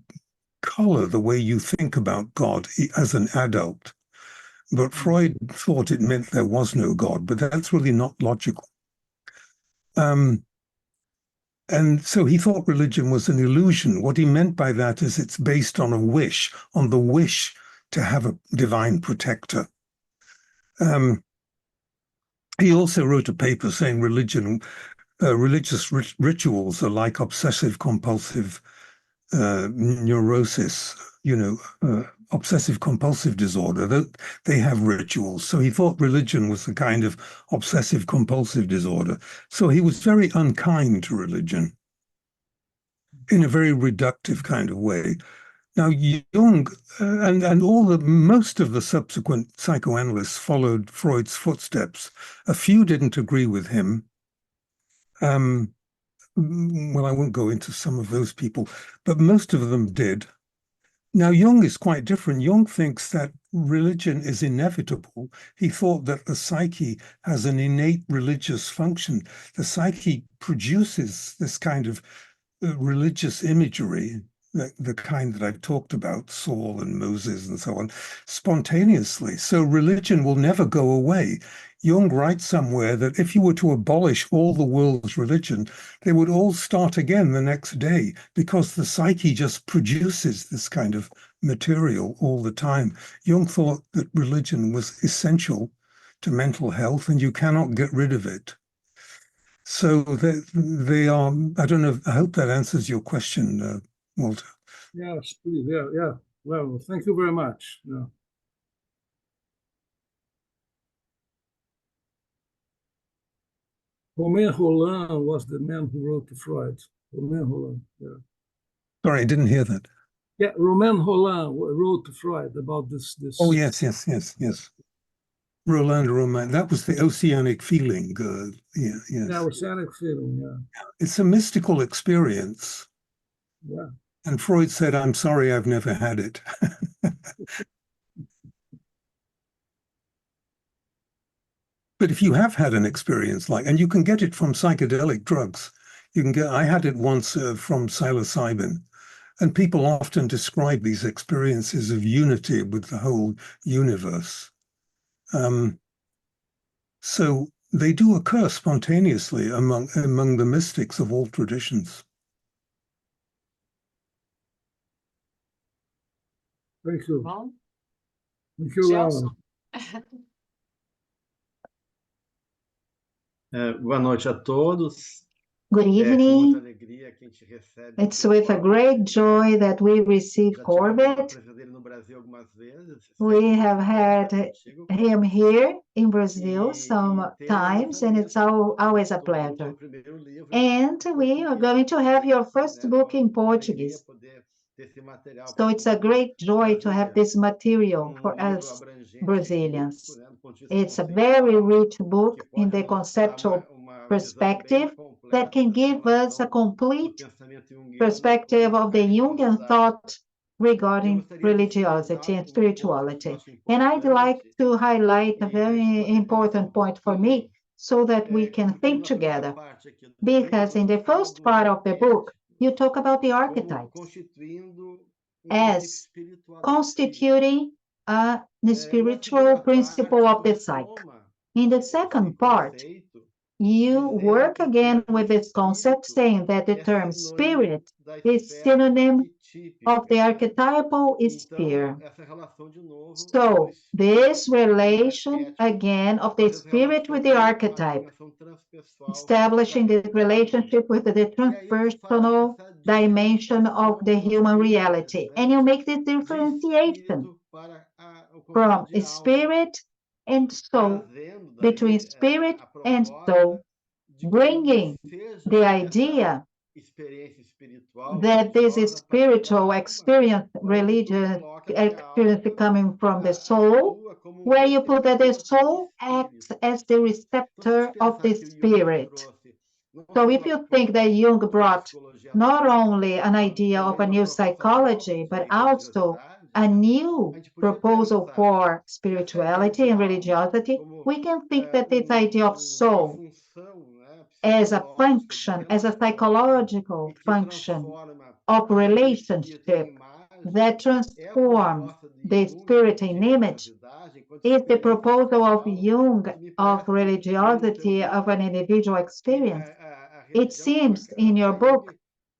color the way you think about God as an adult. But Freud thought it meant there was no God, but that's really not logical. And so he thought religion was an illusion. What he meant by that is it's based on a wish, on the wish to have a divine protector. He also wrote a paper saying religious rituals are like obsessive-compulsive neurosis, obsessive-compulsive disorder. They have rituals. So he thought religion was a kind of obsessive-compulsive disorder. So he was very unkind to religion in a very reductive kind of way. Now, Jung and most of the subsequent psychoanalysts followed Freud's footsteps. A few didn't agree with him. Well, I won't go into some of those people, but most of them did. Now, Jung is quite different. Jung thinks that religion is inevitable. He thought that the psyche has an innate religious function. The psyche produces this kind of religious imagery, the kind that I've talked about, Saul and Moses and so on, spontaneously. So religion will never go away. Jung writes somewhere that if you were to abolish all the world's religion, they would all start again the next day, because the psyche just produces this kind of material all the time. Jung thought that religion was essential to mental health, and you cannot get rid of it. So they are, I don't know, I hope that answers your question, Walter. Yes, please. Yeah. Well, thank you very much. Yeah. Romain Rolland was the man who wrote to Freud. Romain Rolland, yeah. Sorry, I didn't hear that. Yeah, Romain Rolland wrote to Freud about this. Oh, yes. Roland, that was the oceanic feeling. Yes. Yeah, oceanic feeling, yeah. It's a mystical experience. Yeah. And Freud said, I'm sorry, I've never had it. But if you have had an experience and you can get it from psychedelic drugs, I had it once from psilocybin, and people often describe these experiences of unity with the whole universe. So they do occur spontaneously among the mystics of all traditions. Thank you. Bom, Thank you, Gelson. Laura. Boa noite a todos. Good Com muita evening. alegria que a gente recebe. It's with a great joy that we receive Já tivemos a Corbett. presença dele no Brasil algumas vezes. We have had Contigo. him here in Brazil E sometimes, and it's temos always a o pleasure. teu primeiro livro And we are going to have your first book in Portuguese. poder ter esse material So it's a great joy to have this material for livro us abrangente, Brazilians. né, do ponto de vista It's a conceitual, very rich book que in pode the nos dar conceptual uma visão perspective bem that completa can da give us a relação do complete pensamento junguiano perspective of the Jungian com a thought Eu regarding gostaria de religiosity salientar and ponto que eu spirituality. acho And I'd like importante, to highlight a e a gente very poder important pensar point for me so that we can think na primeira together. parte aqui do Because in the livro, fala first part of the book, you talk about the como archetypes constituindo as espiritual constituting a spiritual principle of the psyche. In the second part, you work again with this concept, saying that the term spirit is synonym of the archetypal sphere. Então, essa relação de novo So, this do relation arquétipo, again of the faz spirit relação with the com a archetype, dimensão transpessoal establishing da the relationship with the E aí ele transpersonal faz essa dimension of the diferenciação human das reality. linhas, And né? you make this De differentiation espírito para o conceito from de alma, spirit and soul, trazendo between daí spirit a and soul, proposta de que bringing não seja the essa idea experiência espiritual, that this religiosa, spiritual particular, experience, onde tu religious coloca que a experience alma coming from the soul, atua como where you put that the receptor do soul acts espírito. as the Então, se a receptor gente of pensar the que o Jung spirit. trouxe não So só if uma you think that proposta Jung de brought psicologia not nova, only an idea of também a uma new proposta nova psychology, de but also religiosidade, a a new gente podia proposal pensar for que essa ideia spirituality de and alma religiosity, como we can think that this idea of uma soul função, né, as a psicológica de function, as a relação psychological e que function transforma of a ideia do espírito em relationship imagem, that é a transforms proposta de the Jung spirit de in image religiosidade enquanto is the experiência proposal of individual, Jung que me of parece no teu religiosity of livro an individual que experience. a It religião seems in your para book Jung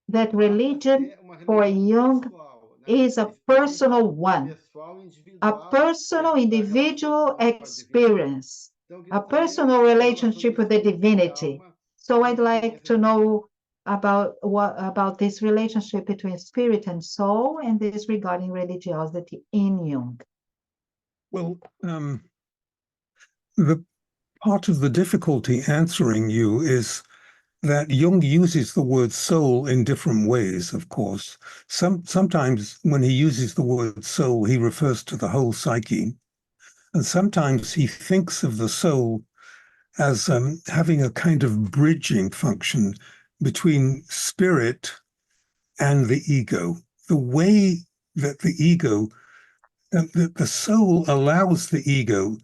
that passa a religion ser uma for religião Jung pessoal, né? is A a experiência personal one, pessoal a individual personal dentro da relação individual com a divindade. experience, Então, eu a queria saber personal essa relação de relationship with the espírito e divinity. alma So na I'd like experiência to de Jung. know about this relationship between spirit and soul, and this regarding religiosity in Jung. Well, the part of the difficulty answering you is that Jung uses the word soul in different ways, of course. Sometimes when he uses the word soul, he refers to the whole psyche. And sometimes he thinks of the soul as having a kind of bridging function between spirit and the ego. The way that the ego, the soul allows the ego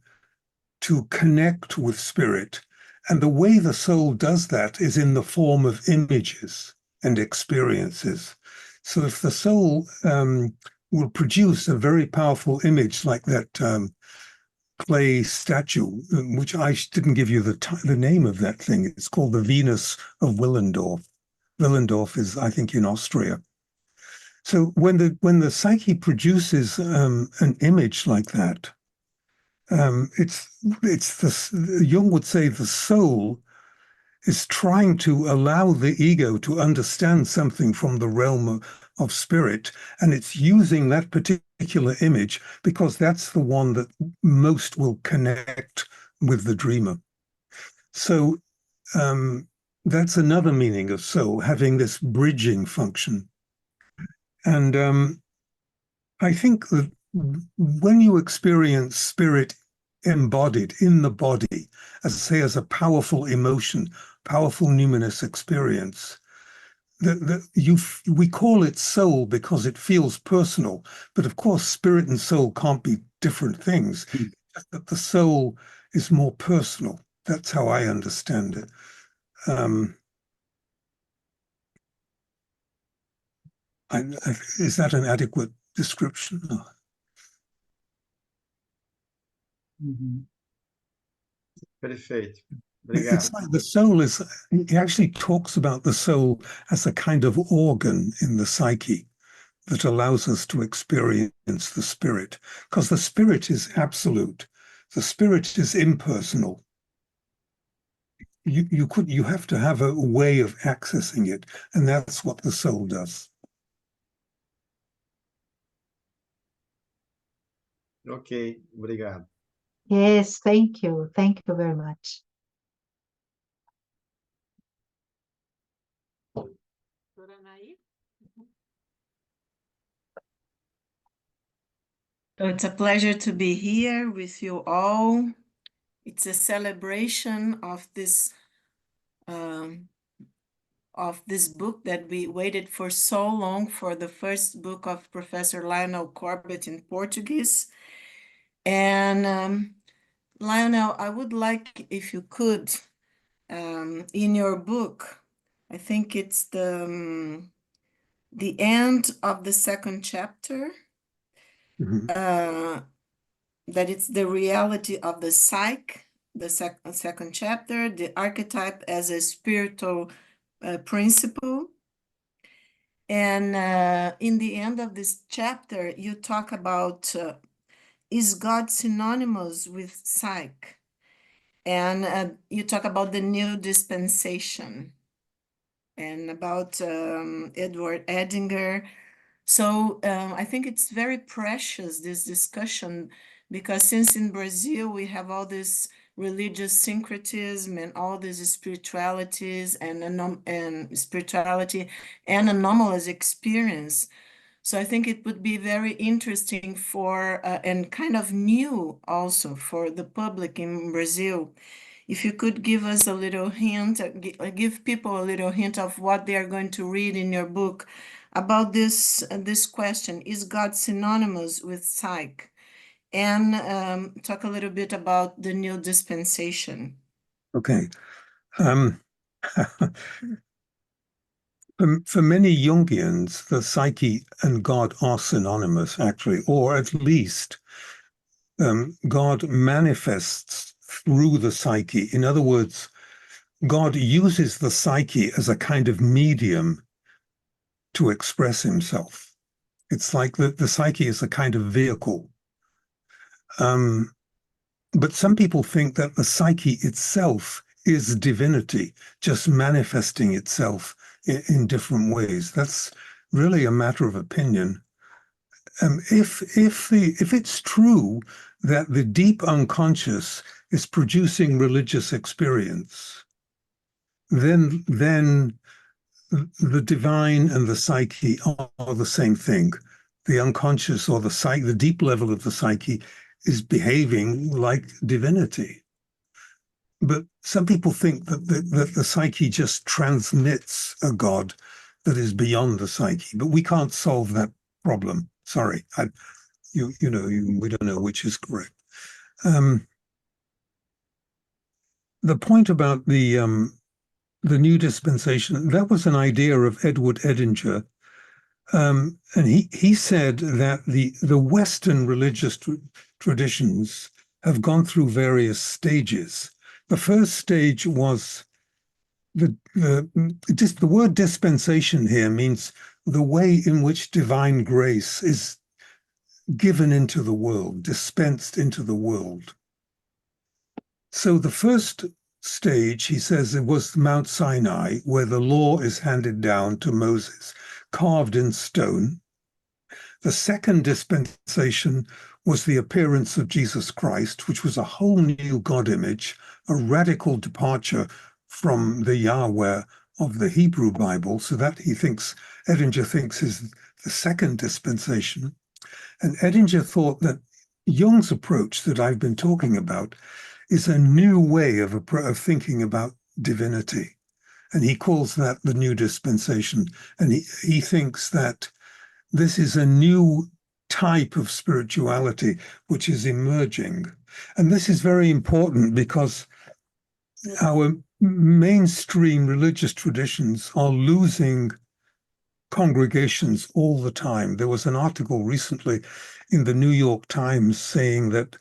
to connect with spirit. And the way the soul does that is in the form of images and experiences. So if the soul will produce a very powerful image like that clay statue, which I didn't give you the name of that thing. It's called the Venus of Willendorf. Willendorf is, I think, in Austria. So when the psyche produces an image like that, Jung would say the soul is trying to allow the ego to understand something from the realm of spirit, and it's using that particular image because that's the one that most will connect with the dreamer. So that's another meaning of soul, having this bridging function. And I think that when you experience spirit embodied in the body, as a powerful emotion, powerful numinous experience, we call it soul because it feels personal. But of course, spirit and soul can't be different things. Just that the soul is more personal. That's how I understand it. Is that an adequate description? Perfeito. It's Obrigado. like the soul is, he actually talks about the soul as a kind of organ in the psyche that allows us to experience the spirit, because the spirit is absolute. The spirit is impersonal. You have to have a way of accessing it, and that's what the soul does. Ok, obrigado. Yes, thank you. Thank you very much. So it's a pleasure to be here with you all. It's a celebration of this book that we waited for so long for, the first book of Professor Lionel Corbett in Portuguese. And Lionel, I would like, if you could, in your book, I think it's the end of the second chapter, that it's the reality of the psique, the second chapter, the archetype as a spiritual principle. And in the end of this chapter, you talk about is God synonymous with psique? And you talk about the new dispensation and about Edward Edinger. So I think it's very precious, this discussion, because since in Brazil we have all this religious syncretism and all these spiritualities and spirituality and anomalous experience. So I think it would be very interesting for and kind of new also for the public in Brazil. If you could give us a little hint, give people a little hint of what they are going to read in your book about this question, is God synonymous with psique? And talk a little bit about the new dispensation. Okay. For many Jungians, the psyche and God are synonymous, actually, or at least God manifests through the psyche. In other words, God uses the psyche as a kind of medium to express himself. It's like the psyche is a kind of vehicle. But some people think that the psyche itself is divinity, just manifesting itself in different ways. That's really a matter of opinion. If it's true that the deep unconscious is producing religious experience, then the divine and the psyche are the same thing. The unconscious or the psyche, the deep level of the psyche, is behaving like divinity. But some people think that the psyche just transmits a God that is beyond the psyche. But we can't solve that problem. Sorry, we don't know which is correct. The point about the new dispensation, that was an idea of Edward Edinger. And he said that the Western religious traditions have gone through various stages. The first stage was the word dispensation here means the way in which divine grace is given into the world, dispensed into the world. So the first stage, he says, it was Mount Sinai, where the law is handed down to Moses, carved in stone. The second dispensation was the appearance of Jesus Christ, which was a whole new God image, a radical departure from the Yahweh of the Hebrew Bible. So that Edinger thinks is the second dispensation. And Edinger thought that Jung's approach that I've been talking about is a new way of thinking about divinity. And he calls that the new dispensation. And he thinks that this is a new type of spirituality which is emerging. And this is very important because our mainstream religious traditions are losing congregations all the time. There was an article recently in the New York Times saying that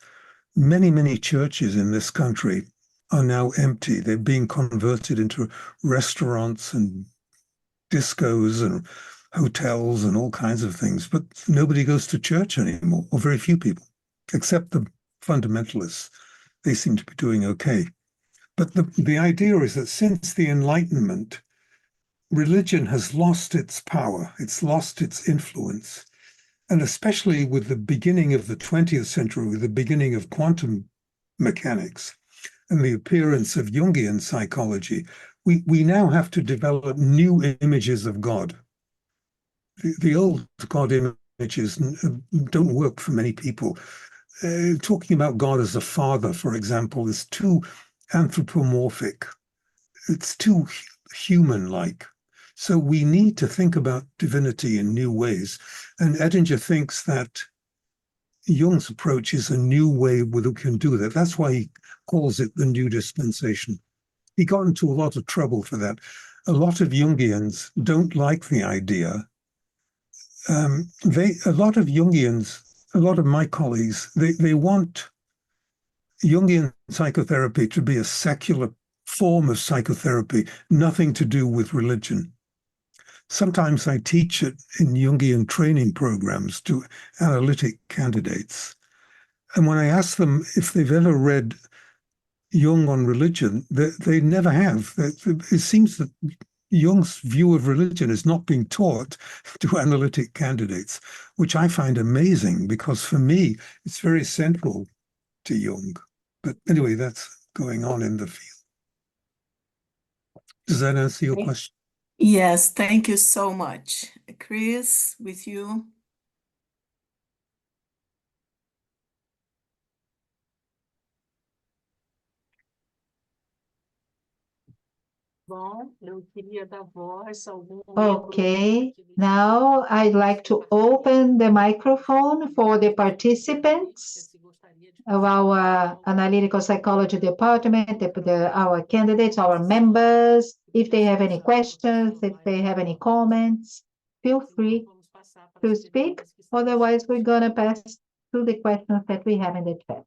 many, many churches in this country are now empty. They're being converted into restaurants and discos and hotels and all kinds of things, but nobody goes to church anymore, or very few people, except the fundamentalists. They seem to be doing okay. But the idea is that since the Enlightenment, religion has lost its power, it's lost its influence. And especially with the beginning of the 20th century, with the beginning of quantum mechanics and the appearance of Jungian psychology, we now have to develop new images of God. The old God images don't work for many people. Talking about God as a father, for example, is too anthropomorphic. It's too human-like. So we need to think about divinity in new ways. And Edinger thinks that Jung's approach is a new way we can do that. That's why he calls it the new dispensation. He got into a lot of trouble for that. A lot of Jungians don't like the idea. A lot of Jungians, a lot of my colleagues, they want Jungian psychotherapy to be a secular form of psychotherapy, nothing to do with religion. sometimes I teach it in Jungian training programs to analytic candidates. And when I ask them if they've ever read Jung on religion, they never have. It seems that Jung's view of religion is not being taught to analytic candidates, which I find amazing because for me, it's very central to Jung. But anyway, that's going on in the field. Does that answer your question? Yes, thank you so much. Chris, with you. Bom, eu queria dar voz a algum Okay, now I'd like to open the microphone for the participants of our analytical psychology department, our candidates, our members. If they have any questions, if they have any comments, feel free to speak. Otherwise, we're going to pass to the questions that we have in the chat.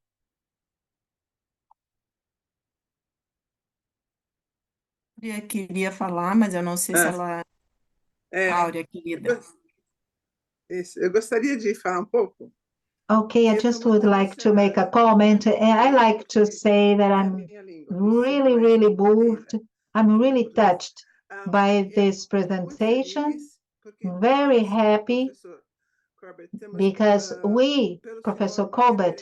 Áurea queria falar, mas eu não sei se ela... Áurea, querida. Isso, eu gostaria de falar pouco. Okay, I just would like to make a comment. And I like to say that I'm really, really moved. I'm really touched by this presentation. Very happy because we, Professor Corbett,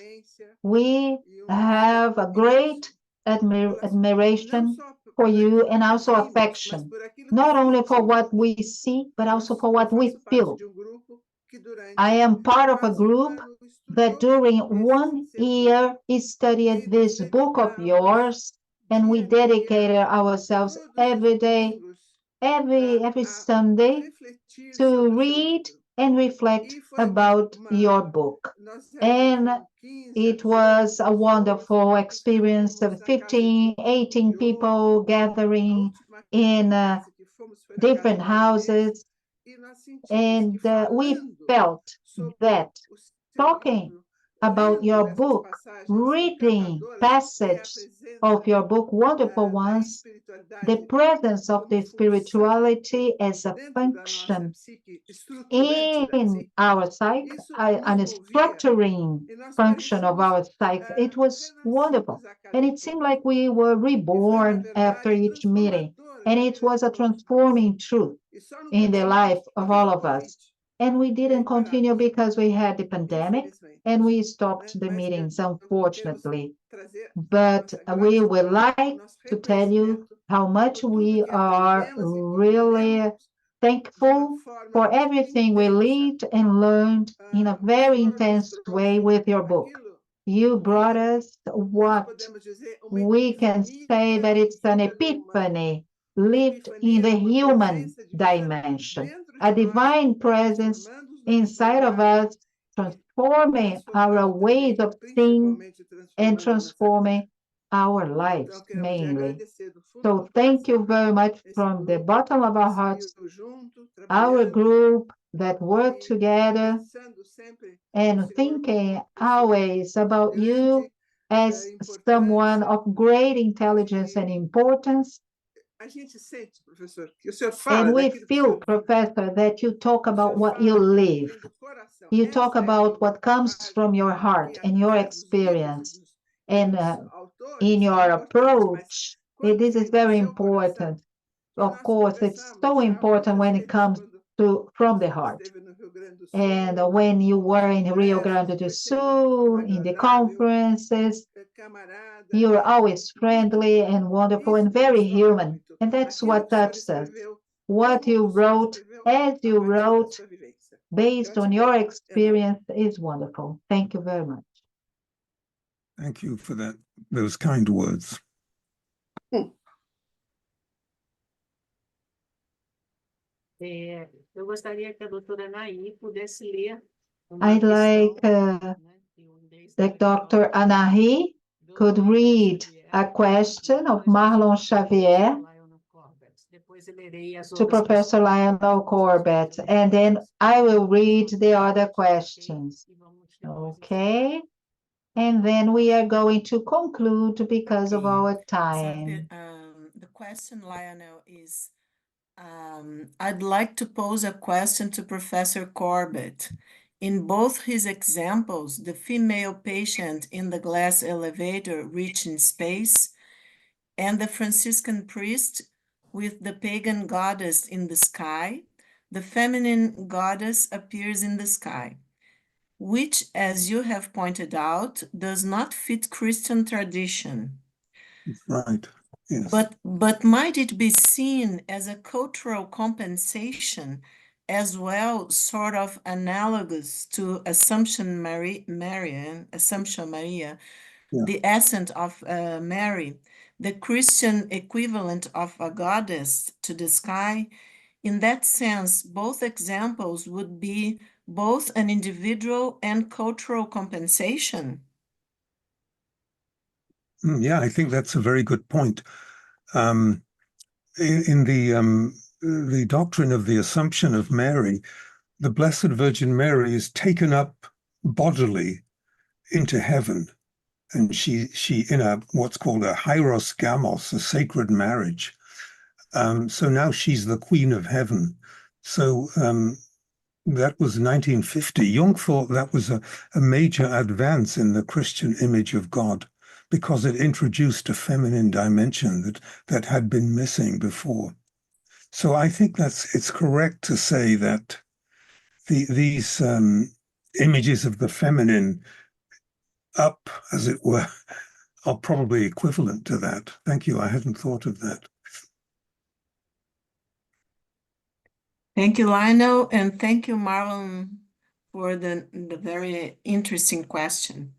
we have a great admiration for you and also affection, not only for what we see, but also for what we feel. I am part of a group that during 1 year studied this book of yours, and we dedicated ourselves every day, every Sunday to read and reflect about your book. And it was a wonderful experience of 15, 18 people gathering in different houses. And we felt that talking about your book, reading passages of your book, wonderful ones, the presence of the spirituality as a function in our psyche, and a structuring function of our psyche, it was wonderful. And it seemed like we were reborn after each meeting. And it was a transforming truth in the life of all of us. And we didn't continue because we had the pandemic and we stopped the meetings, unfortunately. But we would like to tell you how much we are really thankful for everything we lived and learned in a very intense way with your book. You brought us what we can say that it's an epiphany lived in the human dimension, a divine presence inside of us, transforming our ways of seeing and transforming our lives mainly. So thank you very much from the bottom of our hearts, our group that worked together and thinking always about you as someone of great intelligence and importance. And we feel, Professor, that you talk about what you live. You talk about what comes from your heart and your experience. And in your approach, this is very important. Of course, it's so important when it comes to from the heart. And when you were in Rio Grande do Sul, in the conferences, you were always friendly and wonderful and very human. And that's what touched us. What you wrote, as you wrote, based on your experience, is wonderful. Thank you very much. Thank you for those kind words. Eu gostaria que a doutora Anaí pudesse ler I'd like that Dr. Anaí could read a question of Marlon Xavier to Professor Lionel Corbett, and then I will read the other questions. Okay? And then we are going to conclude because of our time. The question, Lionel, is I'd like to pose a question to Professor Corbett. In both his examples, the female patient in the glass elevator reaching space, and the Franciscan priest with the pagan goddess in the sky, the feminine goddess appears in the sky, which, as you have pointed out, does not fit Christian tradition. Right. Yes. But might it be seen as a cultural compensation as well, sort of analogous to Assumption Maria, Yeah. the essence of Mary, the Christian equivalent of a goddess to the sky? In that sense, both examples would be both an individual and cultural compensation. Yeah, I think that's a very good point. In the doctrine of the Assumption of Mary, the Blessed Virgin Mary is taken up bodily into heaven, and she in a what's called a hieros gamos, a sacred marriage. So now she's the Queen of Heaven. So that was 1950. Jung thought that was a major advance in the Christian image of God, because it introduced a feminine dimension that had been missing before. So I think it's correct to say that these images of the feminine up, as it were, are probably equivalent to that. Thank you. I hadn't thought of that. Thank you, Lionel, and thank you, Marlon, for the very interesting question.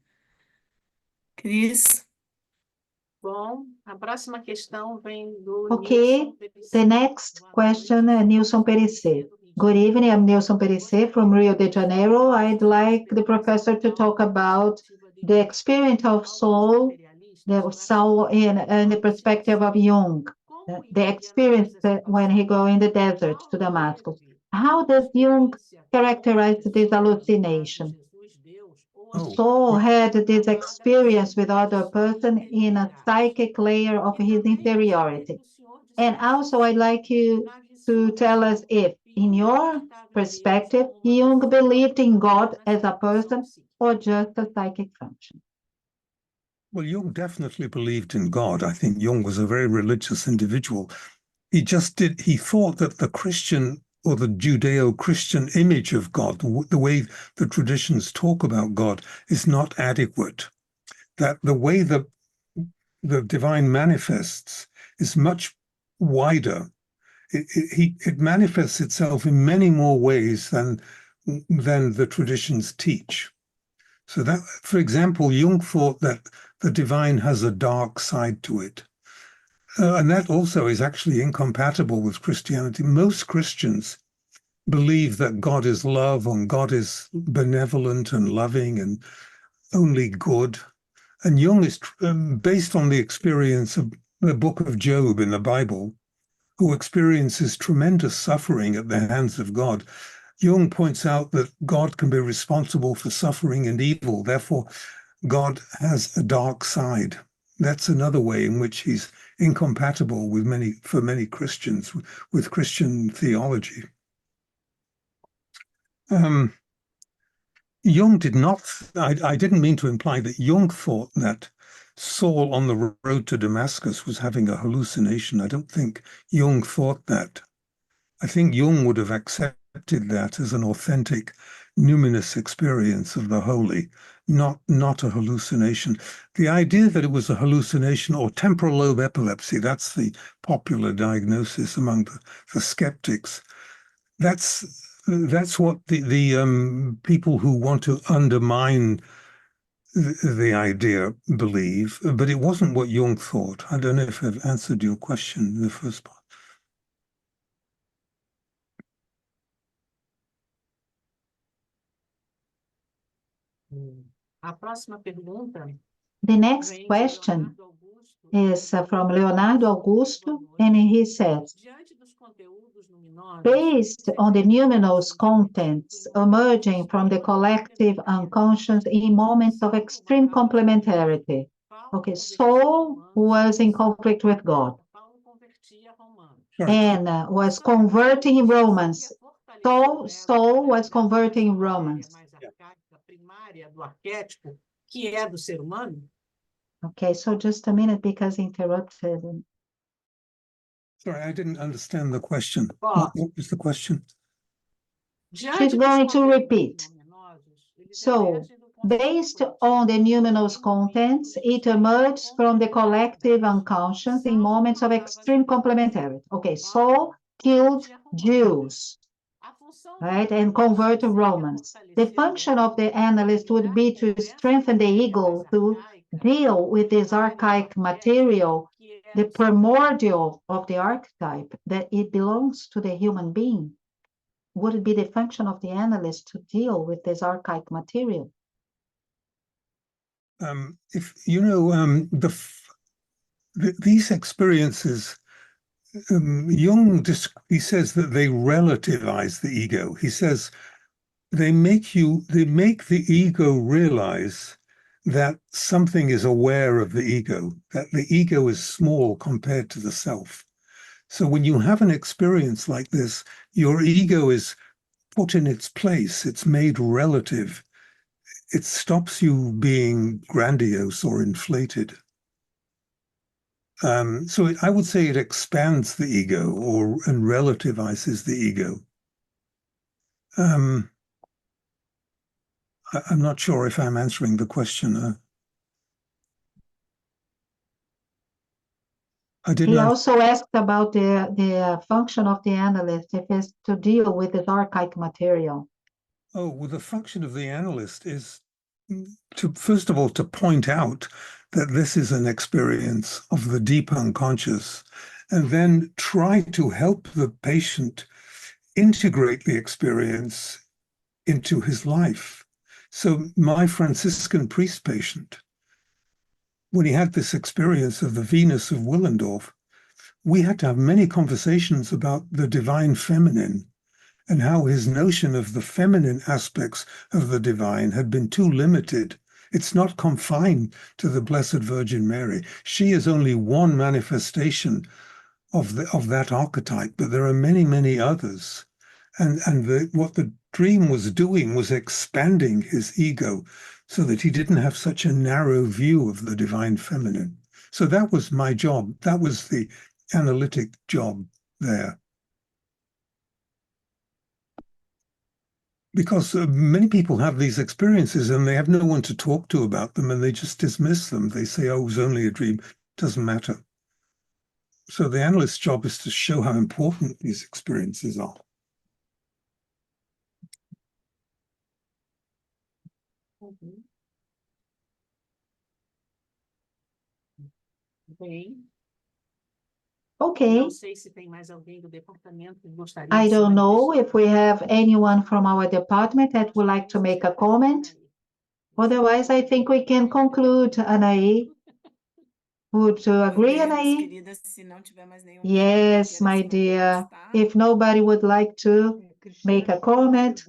Cris? Bom, a próxima questão vem do Okay, Nilson Perece. the next question, Nilson Perece. Good evening, I'm Nilson Perece from Rio de Janeiro. I'd like the professor to talk about the experience of soul in the perspective of Jung, the experience when he go in the desert to Damascus. How does Jung characterize this hallucination? Soul had this experience with other person in a psychic layer of his inferiority. And also, I'd like you to tell us if, in your perspective, Jung believed in God as a person or just a psychic function. Well, Jung definitely believed in God. I think Jung was a very religious individual. He thought that the Christian or the Judeo-Christian image of God, the way the traditions talk about God, is not adequate. That the way the divine manifests is much wider. It manifests itself in many more ways than the traditions teach. So that, for example, Jung thought that the divine has a dark side to it. And that also is actually incompatible with Christianity. Most Christians believe that God is love and God is benevolent and loving and only good. And Jung is based on the experience of the book of Job in the Bible, who experiences tremendous suffering at the hands of God. Jung points out that God can be responsible for suffering and evil. Therefore, God has a dark side. That's another way in which he's incompatible with for many Christians, with Christian theology. Jung did not, I didn't mean to imply that Jung thought that Saul on the road to Damascus was having a hallucination. I don't think Jung thought that. I think Jung would have accepted that as an authentic, numinous experience of the holy, not a hallucination. The idea that it was a hallucination or temporal lobe epilepsy, that's the popular diagnosis among the skeptics. That's what the people who want to undermine the idea believe, but it wasn't what Jung thought. I don't know if I've answered your question in the first part. A próxima pergunta The next question is from Leonardo Augusto, and he says, based on the numinous contents emerging from the collective unconscious in moments of extreme complementarity. Okay, Saul was in conflict with God. Sorry. and was converting Romans. Saul was converting Romans. Primária do arquétipo, que é do ser humano. Okay, so just a minute because I interrupted. Sorry, I didn't understand the question. Ó, What was the question? She's going to repeat. So, based on the numinous contents, it emerges from the collective unconscious in moments of extreme complementarity. Okay, Saul killed Jews, right, and convert Romans. The function of the analyst would be to strengthen the ego to deal with this archaic material, the primordial of the archetype, that it belongs to the human being. Would it be the function of the analyst to deal with this archaic material? If you know these experiences, Jung he says that they relativize the ego. He says they make the ego realize that something is aware of the ego, that the ego is small compared to the self. So when you have an experience like this, your ego is put in its place, it's made relative. It stops you being grandiose or inflated. So I would say it expands the ego and relativizes the ego. I'm not sure if I'm answering the question. I didn't. He also asked about the function of the analyst, if it's to deal with this archaic material. Oh, well, the function of the analyst is to, first of all, to point out that this is an experience of the deep unconscious, and then try to help the patient integrate the experience into his life. So my Franciscan priest patient, when he had this experience of the Venus of Willendorf, we had to have many conversations about the divine feminine and how his notion of the feminine aspects of the divine had been too limited. It's not confined to the Blessed Virgin Mary. She is only one manifestation of that archetype, but there are many, many others. And what the dream was doing was expanding his ego so that he didn't have such a narrow view of the divine feminine. So that was my job. That was the analytic job there. Because many people have these experiences and they have no one to talk to about them, and they just dismiss them. They say, oh, it was only a dream. It doesn't matter. So the analyst's job is to show how important these experiences are. Bem, Okay, não sei se tem mais alguém do departamento que gostaria I de se don't know manifestar. if we have anyone from our department that would like to make a comment. Otherwise, I think we can conclude, Anaí. Would you agree, Anaí? Querida, se não tiver mais nenhum Yes, my dear. If nobody would like to make a comment.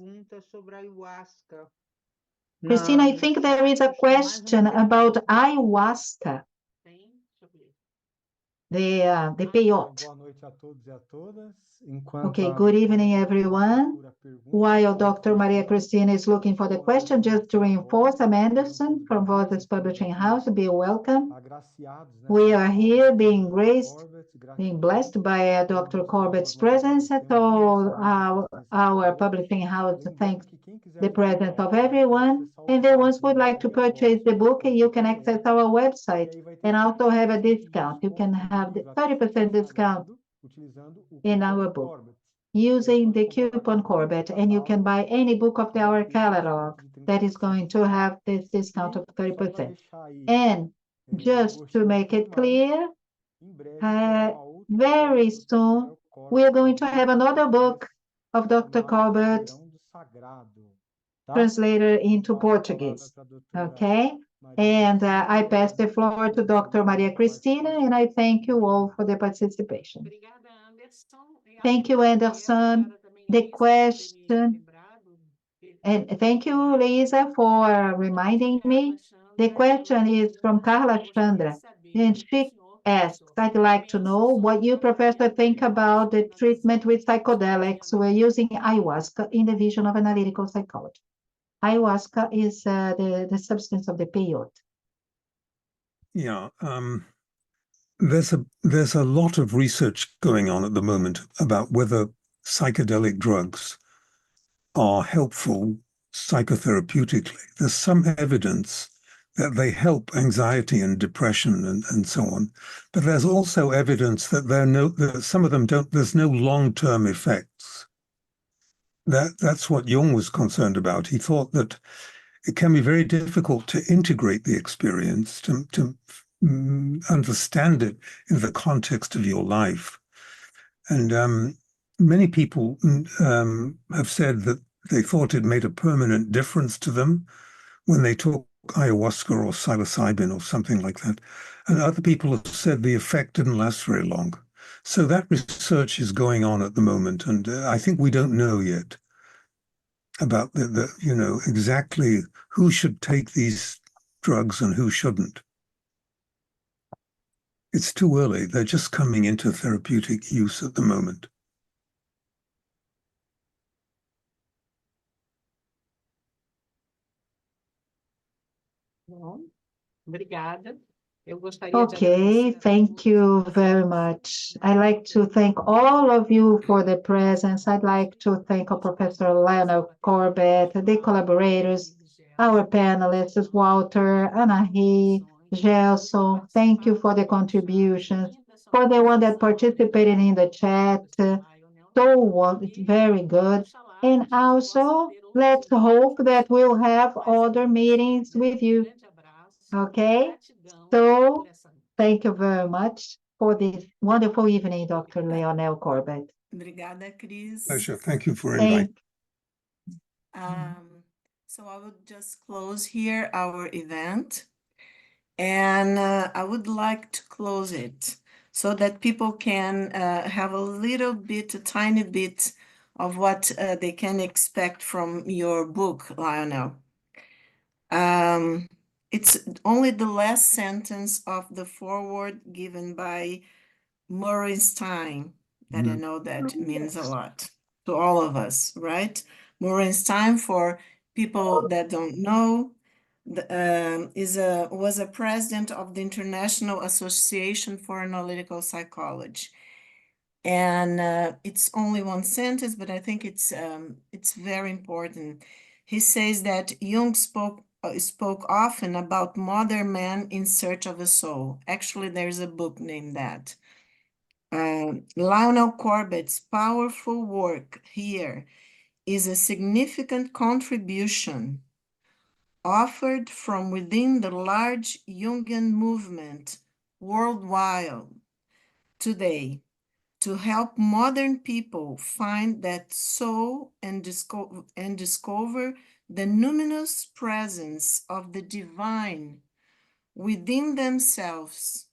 Christina, I think there is a question about ayahuasca, Tem? Deixa eu ver. the peyote. Boa noite a todos e a todas. Okay, good evening, everyone. While Dr. Maria Cristina is looking for the question, just to reinforce, I'm Anderson from Vozes Publishing House. Be welcome. We are here being graced, being blessed by Dr. Corbett's presence. So our publishing house thanks the presence of everyone. And the ones who would like to purchase the book, you can access our website and also have a discount. You can have the 30% discount in our book using the coupon Corbett, and you can buy any book of our catalog that is going to have this discount of 30%. And just to make it clear, very soon we are going to have another book of Dr. Corbett translated into Portuguese. Okay, and I pass the floor to Dr. Maria Cristina, and I thank you all for the participation. Obrigada, Anderson. Thank you, Anderson. The question, and thank you, Lisa, for reminding me. The question is from Carla Chandra, and she asks, I'd like to know what you, Professor, think about the treatment with psychedelics. We're using ayahuasca in the vision of analytical psychology. Ayahuasca is the substance of the peyote. Yeah, there's a lot of research going on at the moment about whether psychedelic drugs are helpful psychotherapeutically. There's some evidence that they help anxiety and depression and so on, but there's also evidence that some of them don't. There's no long-term effects. That's what Jung was concerned about. He thought that it can be very difficult to integrate the experience, to understand it in the context of your life. And many people have said that they thought it made a permanent difference to them when they took ayahuasca or psilocybin or something like that. And other people have said the effect didn't last very long. So that research is going on at the moment, and I think we don't know yet about exactly who should take these drugs and who shouldn't. It's too early. They're just coming into therapeutic use at the moment. Bom, obrigada. Eu gostaria de Okay, agradecer. thank you very much. I'd like to thank all of you for the presence. I'd like to thank Professor Lionel Corbett, the collaborators, our panelists, Walter, Anahi, Gelson. Thank you for the contributions. For the one that participated in the chat, so very good. And also, let's hope that we'll have other meetings with you. Okay? So, thank you very much for this wonderful evening, Dr. Lionel Corbett. Obrigada, Cris. Pleasure. Thank you for inviting. So I would just close here our event, and I would like to close it so that people can have a little bit, a tiny bit of what they can expect from your book, Lionel. It's only the last sentence of the foreword given by Morenstein that I know that means a lot to all of us, right? Morenstein, for people that don't know, was a president of the International Association for Analytical Psychology. And it's only one sentence, but I think it's very important. He says that Jung spoke often about modern man in search of a soul. Actually, there's a book named that. Lionel Corbett's powerful work here is a significant contribution offered from within the large Jungian movement worldwide today to help modern people find that soul and discover the numinous presence of the divine within themselves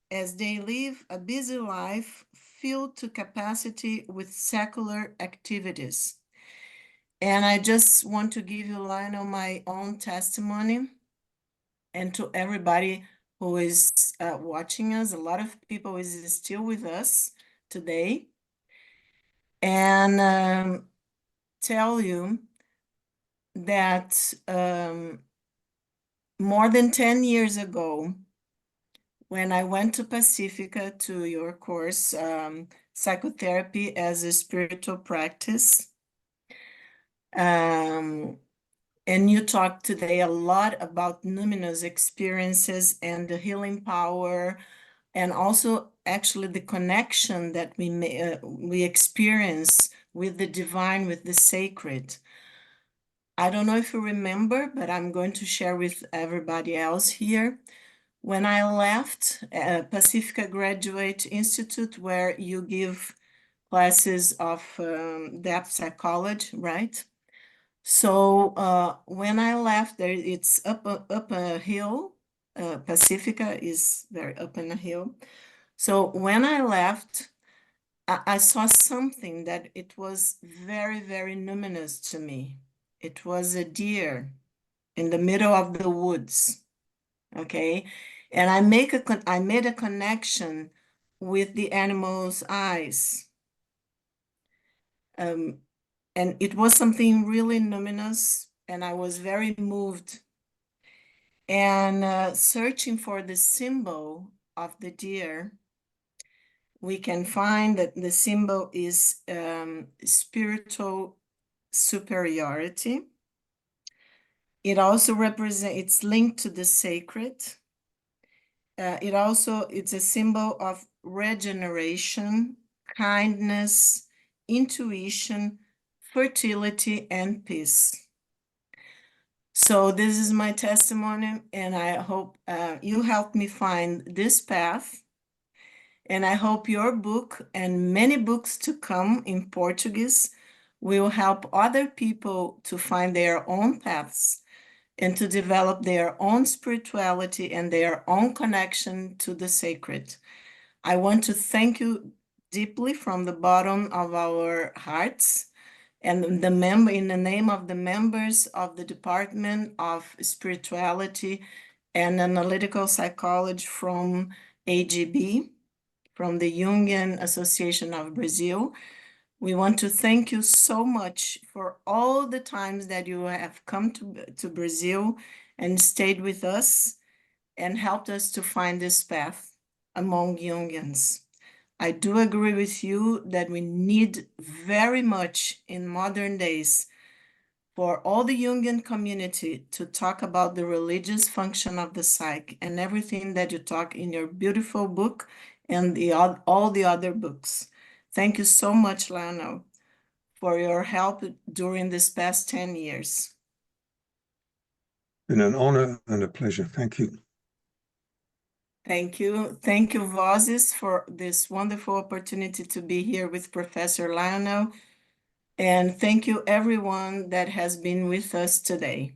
as they live a busy life filled to capacity with secular activities. And I just want to give you, Lionel, my own testimony, and to everybody who is watching us. A lot of people is still with us today. And tell you that more than 10 years ago, when I went to Pacifica to your course, Psychotherapy as a Spiritual Practice, and you talked today a lot about numinous experiences and the healing power, and also actually the connection that we experience with the divine, with the sacred. I don't know if you remember, but I'm going to share with everybody else here. When I left Pacifica Graduate Institute, where you give classes of depth psychology, right? So when I left there, it's up a hill. Pacifica is very up in a hill. So when I left, I saw something that it was very, very numinous to me. It was a deer in the middle of the woods, okay? And I made a connection with the animal's eyes. And it was something really luminous, and I was very moved. And searching for the symbol of the deer, we can find that the symbol is spiritual superiority. It also represents, it's linked to the sacred. It's a symbol of regeneration, kindness, intuition, fertility, and peace. So this is my testimony, and I hope you help me find this path. And I hope your book and many books to come in Portuguese will help other people to find their own paths and to develop their own spirituality and their own connection to the sacred. I want to thank you deeply from the bottom of our hearts, and in the name of the members of the Department of Spirituality and Analytical Psychology from AGB, from the Jungian Association of Brazil. We want to thank you so much for all the times that you have come to Brazil and stayed with us and helped us to find this path among Jungians. I do agree with you that we need very much in modern days for all the Jungian community to talk about the religious function of the psyche and everything that you talk in your beautiful book and all the other books. Thank you so much, Lionel, for your help during this past 10 years. Been an honor and a pleasure. Thank you. Thank you. Thank you, Vozes, for this wonderful opportunity to be here with Professor Lionel. And thank you, everyone that has been with us today.